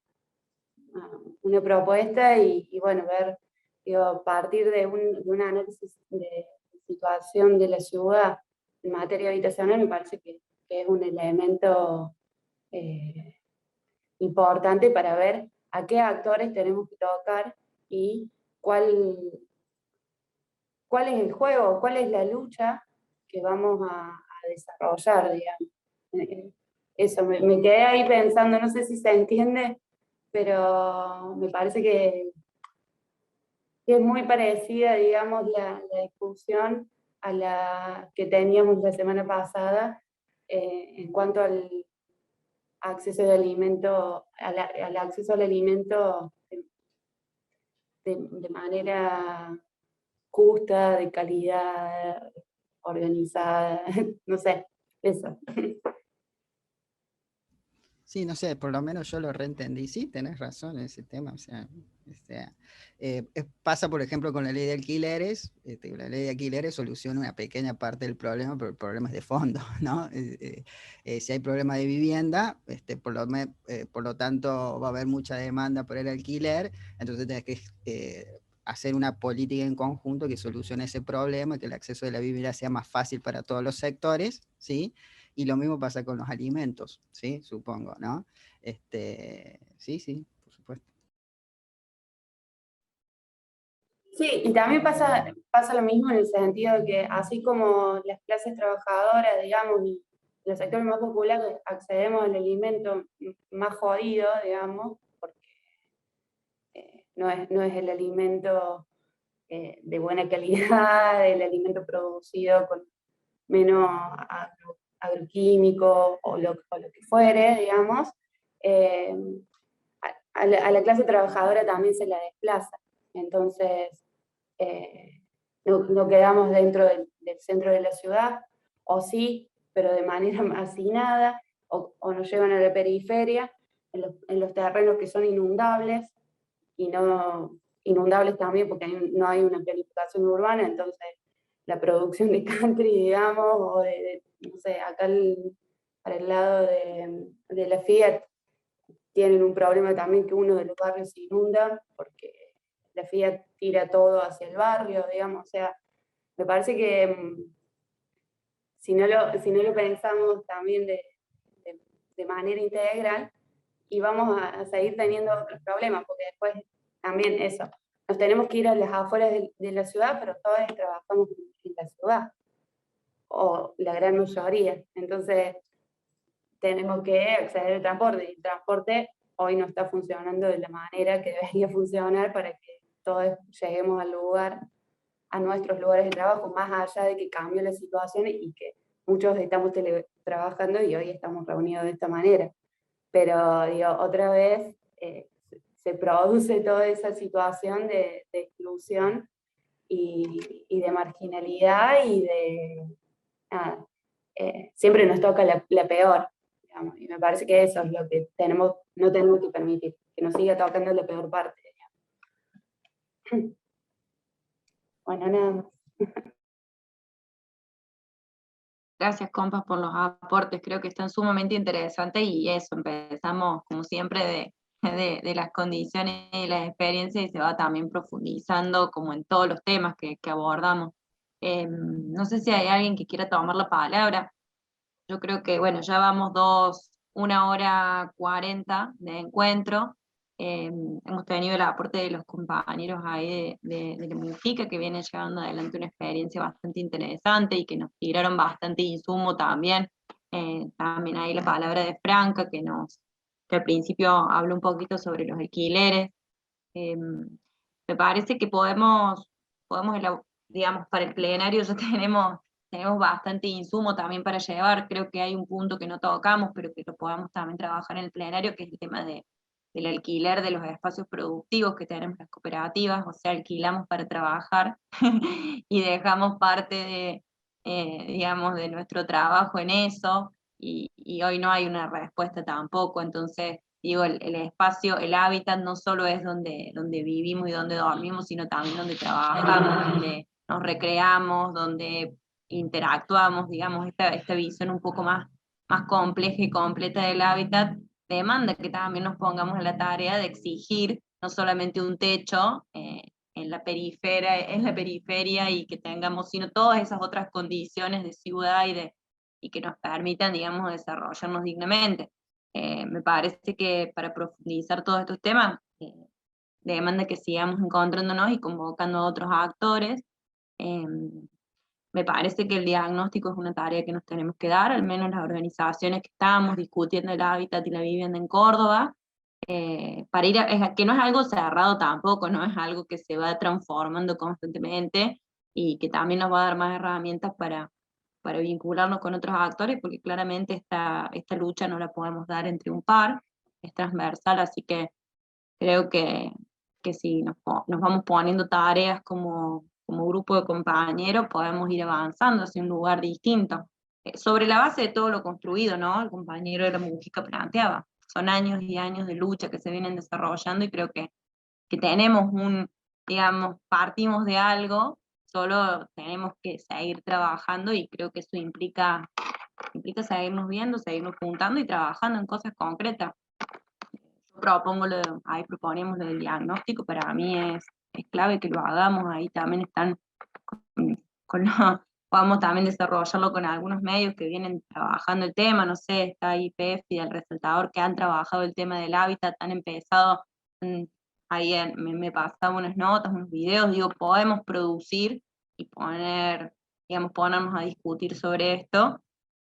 una propuesta, y bueno, ver, digo, partir de un análisis de situación de la ciudad en materia habitacional, me parece que es un elemento importante para ver a qué actores tenemos que tocar y cuál es el juego, cuál es la lucha que vamos a desarrollar, digamos. Eso, me quedé ahí pensando, no sé si se entiende, pero me parece que es muy parecida, digamos, la discusión a la que teníamos la semana pasada en cuanto al acceso de alimento, al acceso al alimento de manera justa, de calidad, organizada, no sé, eso. Sí, no sé, por lo menos yo lo reentendí. Sí, tenés razón en ese tema. O sea, pasa, por ejemplo, con la ley de alquileres. La ley de alquileres soluciona una pequeña parte del problema, pero el problema es de fondo, ¿no? Si hay problema de vivienda, por lo tanto va a haber mucha demanda por el alquiler, entonces tenés que hacer una política en conjunto que solucione ese problema, que el acceso de la vivienda sea más fácil para todos los sectores, ¿sí? Y lo mismo pasa con los alimentos, ¿sí? Supongo, ¿no? Sí, por supuesto. Sí, y también pasa lo mismo en el sentido de que así como las clases trabajadoras, digamos, y los sectores más populares accedemos al alimento más jodido, digamos, porque no es el alimento de buena calidad, el alimento producido con menos agroquímico o lo que fuere, digamos, a la clase trabajadora también se la desplaza. Entonces, no quedamos dentro del centro de la ciudad, o sí, pero de manera hacinada, o nos llevan a la periferia, en los terrenos que son inundables, y no inundables también porque no hay una planificación urbana, entonces la producción de country, digamos, o no sé, acá para el lado de la Fiat, tienen un problema también que uno de los barrios se inunda, porque la Fiat tira todo hacia el barrio, digamos, o sea, me parece que si no lo pensamos también de manera integral, y vamos a seguir teniendo otros problemas, porque después también eso, nos tenemos que ir a las afueras de la ciudad, pero todos trabajamos en la ciudad, o la gran mayoría, entonces tenemos que acceder al transporte, y el transporte hoy no está funcionando de la manera que debería funcionar para que todos lleguemos al lugar, a nuestros lugares de trabajo, más allá de que cambió la situación y que muchos estamos teletrabajando y hoy estamos reunidos de esta manera. Pero digo, otra vez se produce toda esa situación de exclusión y de marginalidad y siempre nos toca la peor, digamos, y me parece que eso es lo que no tenemos que permitir, que nos siga tocando la peor parte, digamos. Bueno, nada más. Gracias, compas, por los aportes, creo que están sumamente interesantes y eso, empezamos como siempre de las condiciones y las experiencias y se va también profundizando como en todos los temas que abordamos. No sé si hay alguien que quiera tomar la palabra. Yo creo que, bueno, ya vamos 1 hora 40 de encuentro. Hemos tenido el aporte de los compañeros ahí de la Mujica, que vienen llevando adelante una experiencia bastante interesante y que nos tiraron bastante insumo también. También ahí la palabra de Franca, que al principio habló un poquito sobre los alquileres. Me parece que podemos, digamos, para el plenario ya tenemos bastante insumo también para llevar. Creo que hay un punto que no tocamos, pero que lo podamos también trabajar en el plenario, que es el tema del alquiler de los espacios productivos que tenemos las cooperativas, o sea, alquilamos para trabajar y dejamos parte digamos, de nuestro trabajo en eso, y hoy no hay una respuesta tampoco. Entonces, digo, el espacio, el hábitat no solo es donde vivimos y donde dormimos, sino también donde trabajamos, donde nos recreamos, donde interactuamos, digamos, esta visión un poco más compleja y completa del hábitat demanda que también nos pongamos en la tarea de exigir no solamente un techo en la periferia y que tengamos, sino todas esas otras condiciones de ciudad y que nos permitan, digamos, desarrollarnos dignamente. Me parece que para profundizar todos estos temas, demanda que sigamos encontrándonos y convocando a otros actores. Me parece que el diagnóstico es una tarea que nos tenemos que dar, al menos las organizaciones que estamos discutiendo el hábitat y la vivienda en Córdoba, para que no es algo cerrado tampoco, no es algo que se va transformando constantemente y que también nos va a dar más herramientas para vincularnos con otros actores, porque claramente esta lucha no la podemos dar entre un par, es transversal, así que creo que si nos vamos poniendo tareas como grupo de compañeros, podemos ir avanzando hacia un lugar distinto. Sobre la base de todo lo construido, ¿no? El compañero de la Mujica planteaba. Son años y años de lucha que se vienen desarrollando y creo que tenemos digamos, partimos de algo, solo tenemos que seguir trabajando y creo que eso implica seguirnos viendo, seguirnos juntando y trabajando en cosas concretas. Ahí proponemos lo del diagnóstico, para mí es clave que lo hagamos, ahí también están podamos también desarrollarlo con algunos medios que vienen trabajando el tema, no sé, está IPF y El Resaltador que han trabajado el tema del hábitat, han empezado, ahí me pasaban unas notas, unos videos, digo, podemos producir y ponernos a discutir sobre esto.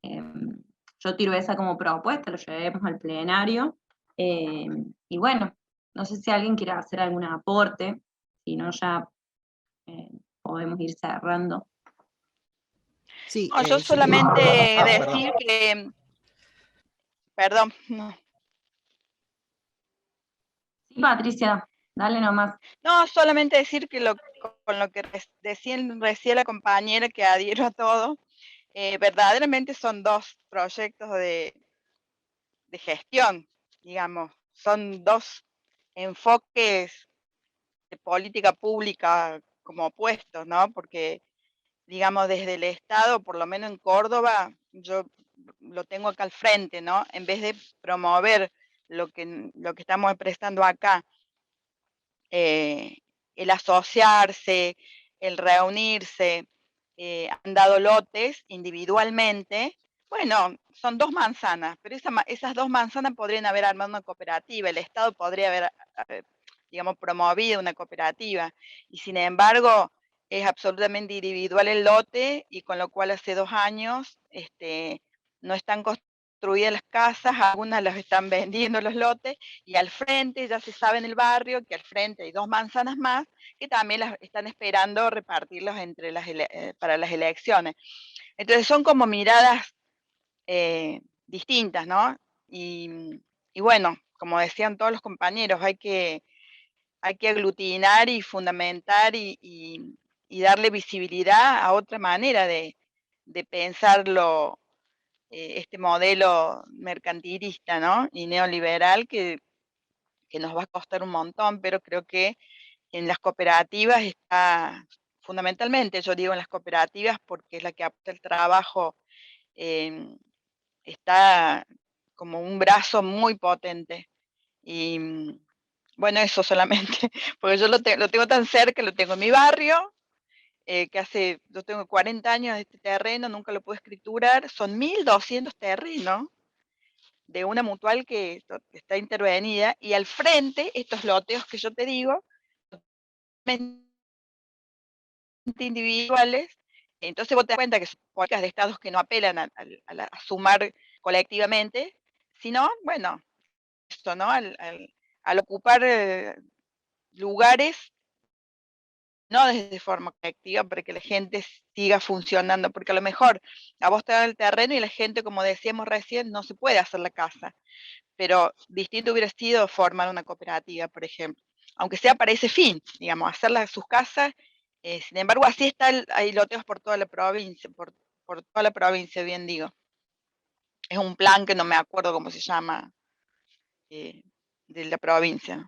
Yo tiro esa como propuesta, lo llevemos al plenario, y bueno, No sé si alguien quiere hacer algún aporte, si no ya podemos ir cerrando. Sí, No, yo solamente decir que, perdón, no. Sí, Patricia, dale nomás. No, solamente decir que con lo que recién la compañera, que adhiero a todo, verdaderamente son dos proyectos de gestión, digamos, son dos enfoques de política pública como opuestos, ¿no? Porque, digamos, desde el Estado, por lo menos en Córdoba, yo lo tengo acá al frente, ¿no? En vez de promover lo que estamos expresando acá, el asociarse, el reunirse, han dado lotes individualmente. Bueno, son 2 manzanas, pero esas 2 manzanas podrían haber armado una cooperativa, el Estado podría haber, digamos, promovido una cooperativa, y sin embargo es absolutamente individual el lote, y con lo cual hace 2 años no están construidas las casas, algunas las están vendiendo los lotes, y al frente ya se sabe en el barrio que al frente hay 2 manzanas más que también las están esperando repartirlos entre para las elecciones. Entonces son como miradas distintas, ¿no? Y bueno, como decían todos los compañeros, hay que aglutinar y fundamentar y darle visibilidad a otra manera de pensarlo, este modelo mercantilista, ¿no? Y neoliberal que nos va a costar un montón, pero creo que en las cooperativas está, fundamentalmente yo digo en las cooperativas porque es la que aporta el trabajo, está como un brazo muy potente. Y bueno, eso solamente, porque yo lo tengo tan cerca, lo tengo en mi barrio, yo tengo 40 años de este terreno, nunca lo pude escriturar, son 1.200 terrenos de una mutual que está intervenida, y al frente, estos loteos que yo te digo, individuales, entonces vos te das cuenta que son políticas de estados que no apelan a sumar colectivamente, sino, bueno, esto, ¿no? Al ocupar lugares, no desde forma colectiva, para que la gente siga funcionando, porque a lo mejor a vos te dan el terreno y la gente, como decíamos recién, no se puede hacer la casa, pero distinto hubiera sido formar una cooperativa, por ejemplo, aunque sea para ese fin, digamos, hacer sus casas. Sin embargo, así hay loteos por toda la provincia, por toda la provincia, bien digo. Es un plan que no me acuerdo cómo se llama, de la provincia.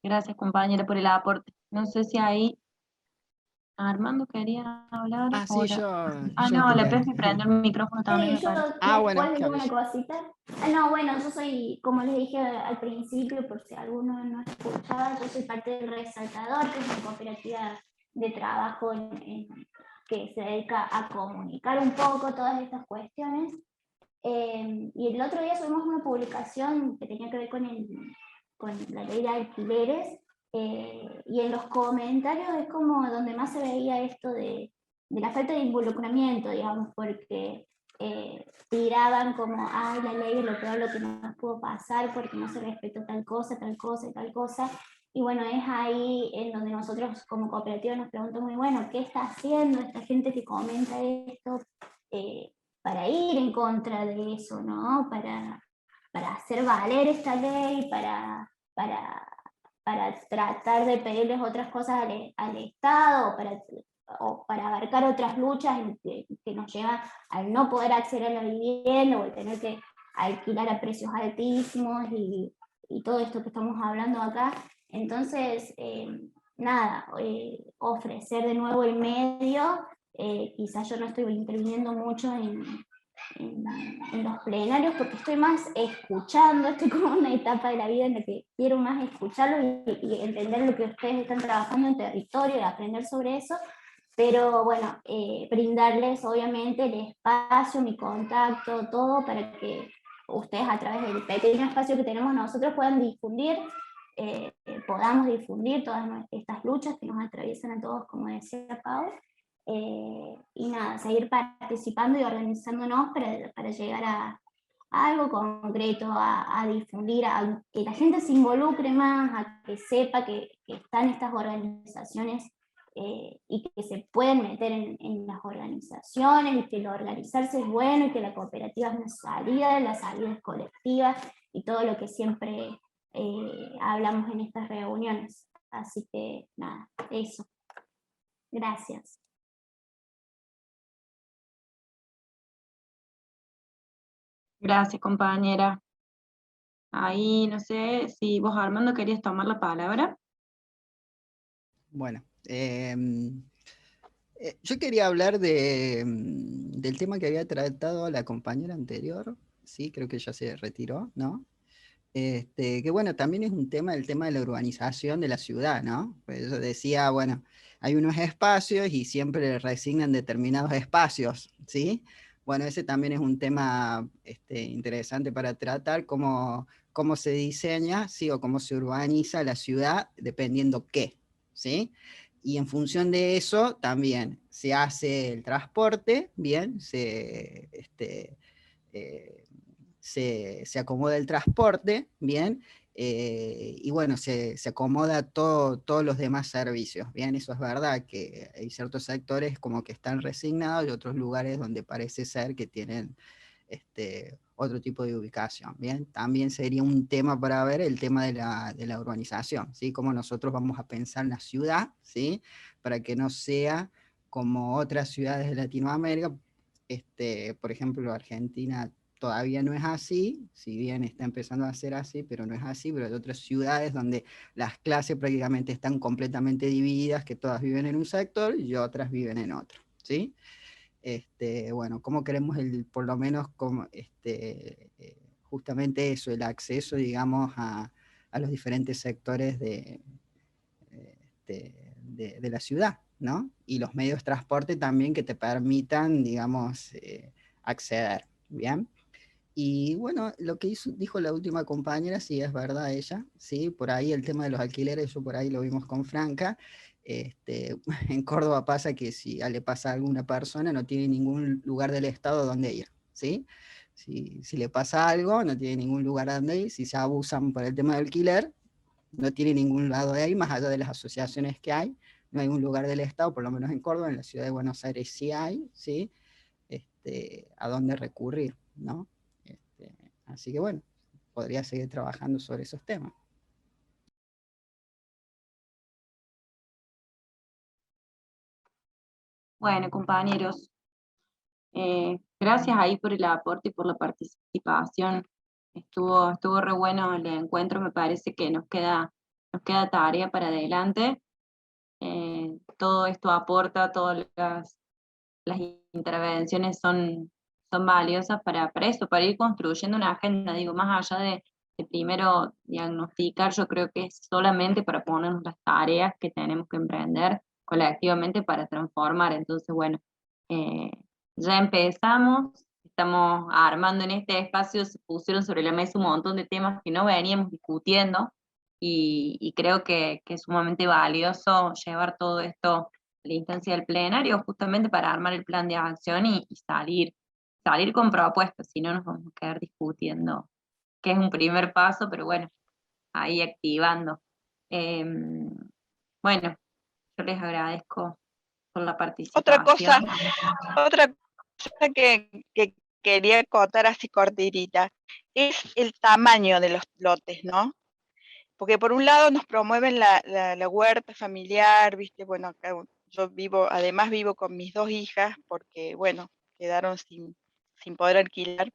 Gracias, compañera, por el aporte. No sé si ahí Armando quería hablar. Ah, sí, yo No, la también. Pepe prendió el micrófono también. Sí, yo bueno, después digo una cosita. No, bueno, yo soy, como les dije al principio, por si alguno no escuchaba, yo soy parte del Resaltador, que es una cooperativa de trabajo que se dedica a comunicar un poco todas estas cuestiones. Y el otro día subimos una publicación que tenía que ver con la ley de alquileres, y en los comentarios es como donde más se veía esto de la falta de involucramiento, digamos, porque tiraban como, ay, la ley es lo peor, lo que nos pudo pasar porque no se respetó tal cosa y tal cosa. Y bueno, es ahí en donde nosotros como cooperativa nos preguntamos, bueno, ¿qué está haciendo esta gente que comenta esto para ir en contra de eso, ¿no? Para hacer valer esta ley, para tratar de pedirles otras cosas al Estado, o para abarcar otras luchas que nos llevan al no poder acceder a la vivienda o al tener que alquilar a precios altísimos y todo esto que estamos hablando acá. Entonces, nada, ofrecer de nuevo el medio, quizás yo no estoy interviniendo mucho en los plenarios porque estoy más escuchando, estoy como en una etapa de la vida en la que quiero más escucharlo y entender lo que ustedes están trabajando en territorio y aprender sobre eso, pero bueno, brindarles obviamente el espacio, mi contacto, todo para que ustedes a través del pequeño espacio que tenemos nosotros puedan difundir, podamos difundir todas estas luchas que nos atraviesan a todos, como decía Pau. Y nada, seguir participando y organizándonos para llegar algo concreto, a difundir, a que la gente se involucre más, a que sepa que están estas organizaciones y que se pueden meter en las organizaciones, y que el organizarse es bueno, y que la cooperativa es una salida, la salida es colectiva, y todo lo que siempre hablamos en estas reuniones. Así que nada, eso. Gracias. Gracias, compañera. Ahí no sé si vos, Armando, querías tomar la palabra. Bueno, yo quería hablar del tema que había tratado la compañera anterior, sí, creo que ya se retiró, ¿no? Que bueno, también es un tema, el tema de la urbanización de la ciudad, ¿no? Pues yo decía, bueno, hay unos espacios y siempre resignan determinados espacios, ¿sí? Bueno, ese también es un tema interesante para tratar, cómo se diseña, ¿sí? O cómo se urbaniza la ciudad, dependiendo qué, ¿sí? Y en función de eso también se hace el transporte, bien, se acomoda el transporte, bien, y bueno, se acomoda todos los demás servicios, bien, eso es verdad, que hay ciertos sectores como que están resignados y otros lugares donde parece ser que tienen otro tipo de ubicación, bien, también sería un tema para ver el tema de la urbanización, ¿sí? Cómo nosotros vamos a pensar la ciudad, ¿sí? Para que no sea como otras ciudades de Latinoamérica, por ejemplo, Argentina todavía no es así, si bien está empezando a ser así, pero no es así, pero hay otras ciudades donde las clases prácticamente están completamente divididas, que todas viven en un sector y otras viven en otro, ¿sí? Bueno, ¿cómo queremos por lo menos como, justamente eso, el acceso, digamos, a los diferentes sectores de la ciudad, ¿no? Y los medios de transporte también que te permitan, digamos, acceder, ¿bien? Y bueno, lo que dijo la última compañera, sí es verdad ella, sí, por ahí el tema de los alquileres, yo por ahí lo vimos con Franca, en Córdoba pasa que si le pasa a alguna persona no tiene ningún lugar del Estado donde ir, ¿sí? Si le pasa algo, no tiene ningún lugar donde ir, si se abusan por el tema del alquiler, no tiene ningún lado de ahí, más allá de las asociaciones que hay, no hay un lugar del Estado, por lo menos en Córdoba, en la ciudad de Buenos Aires sí hay, ¿sí? A dónde recurrir, ¿no? Así que bueno, podría seguir trabajando sobre esos temas. Bueno, compañeros, gracias ahí por el aporte y por la participación. Estuvo re bueno el encuentro, me parece que nos queda tarea para adelante. Todo esto aporta, todas las intervenciones son valiosas para eso, para ir construyendo una agenda, digo, más allá de primero diagnosticar, yo creo que es solamente para ponernos las tareas que tenemos que emprender colectivamente para transformar. Entonces, bueno, ya empezamos, estamos armando en este espacio, se pusieron sobre la mesa un montón de temas que no veníamos discutiendo, y creo que es sumamente valioso llevar todo esto a la instancia del plenario, justamente para armar el plan de acción y salir con propuestas, si no nos vamos a quedar discutiendo, que es un primer paso, pero bueno, ahí activando. Bueno, yo les agradezco por la participación. Otra cosa que quería acotar así cortitita, es el tamaño de los lotes, ¿no? Porque por un lado nos promueven la huerta familiar, ¿viste? Bueno, acá yo además vivo con mis 2 hijas, porque, bueno, quedaron sin poder alquilar.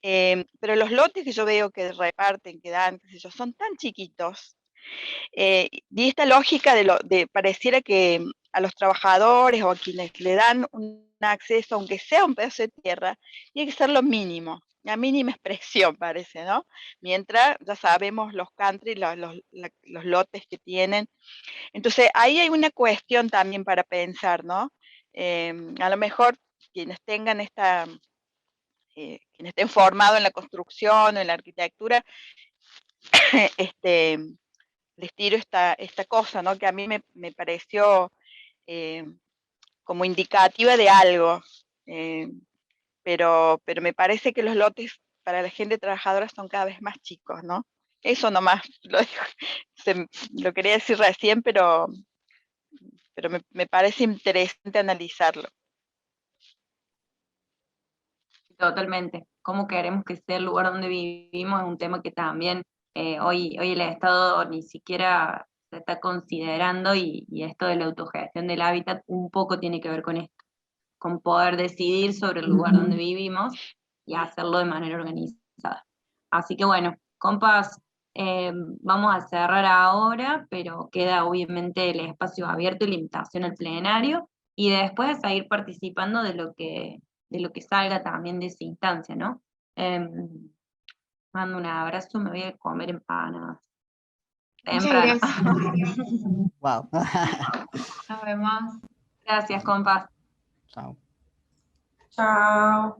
Pero los lotes que yo veo que reparten, que dan, qué sé yo, son tan chiquitos. Y esta lógica de pareciera que a los trabajadores o a quienes le dan un acceso, aunque sea un pedazo de tierra, tiene que ser lo mínimo, la mínima expresión parece, ¿no? Mientras ya sabemos los country, los lotes que tienen. Entonces ahí hay una cuestión también para pensar, ¿no? A lo mejor quienes tengan quienes estén formados en la construcción o en la arquitectura, les tiro esta cosa, ¿no? Que a mí me pareció como indicativa de algo, pero me parece que los lotes para la gente trabajadora son cada vez más chicos, ¿no? Eso nomás, lo quería decir recién, pero me parece interesante analizarlo. Totalmente. ¿Cómo queremos que sea el lugar donde vivimos? Es un tema que también hoy el Estado ni siquiera se está considerando, y esto de la autogestión del hábitat un poco tiene que ver con esto, con poder decidir sobre el lugar donde vivimos y hacerlo de manera organizada. Así que bueno, compas, vamos a cerrar ahora, pero queda obviamente el espacio abierto y la invitación al plenario, y después a seguir participando de lo que salga también de esa instancia, ¿no? Mando un abrazo, me voy a comer empanadas. Temprano. Wow. Nos vemos. Gracias, compas. Chao. Chao.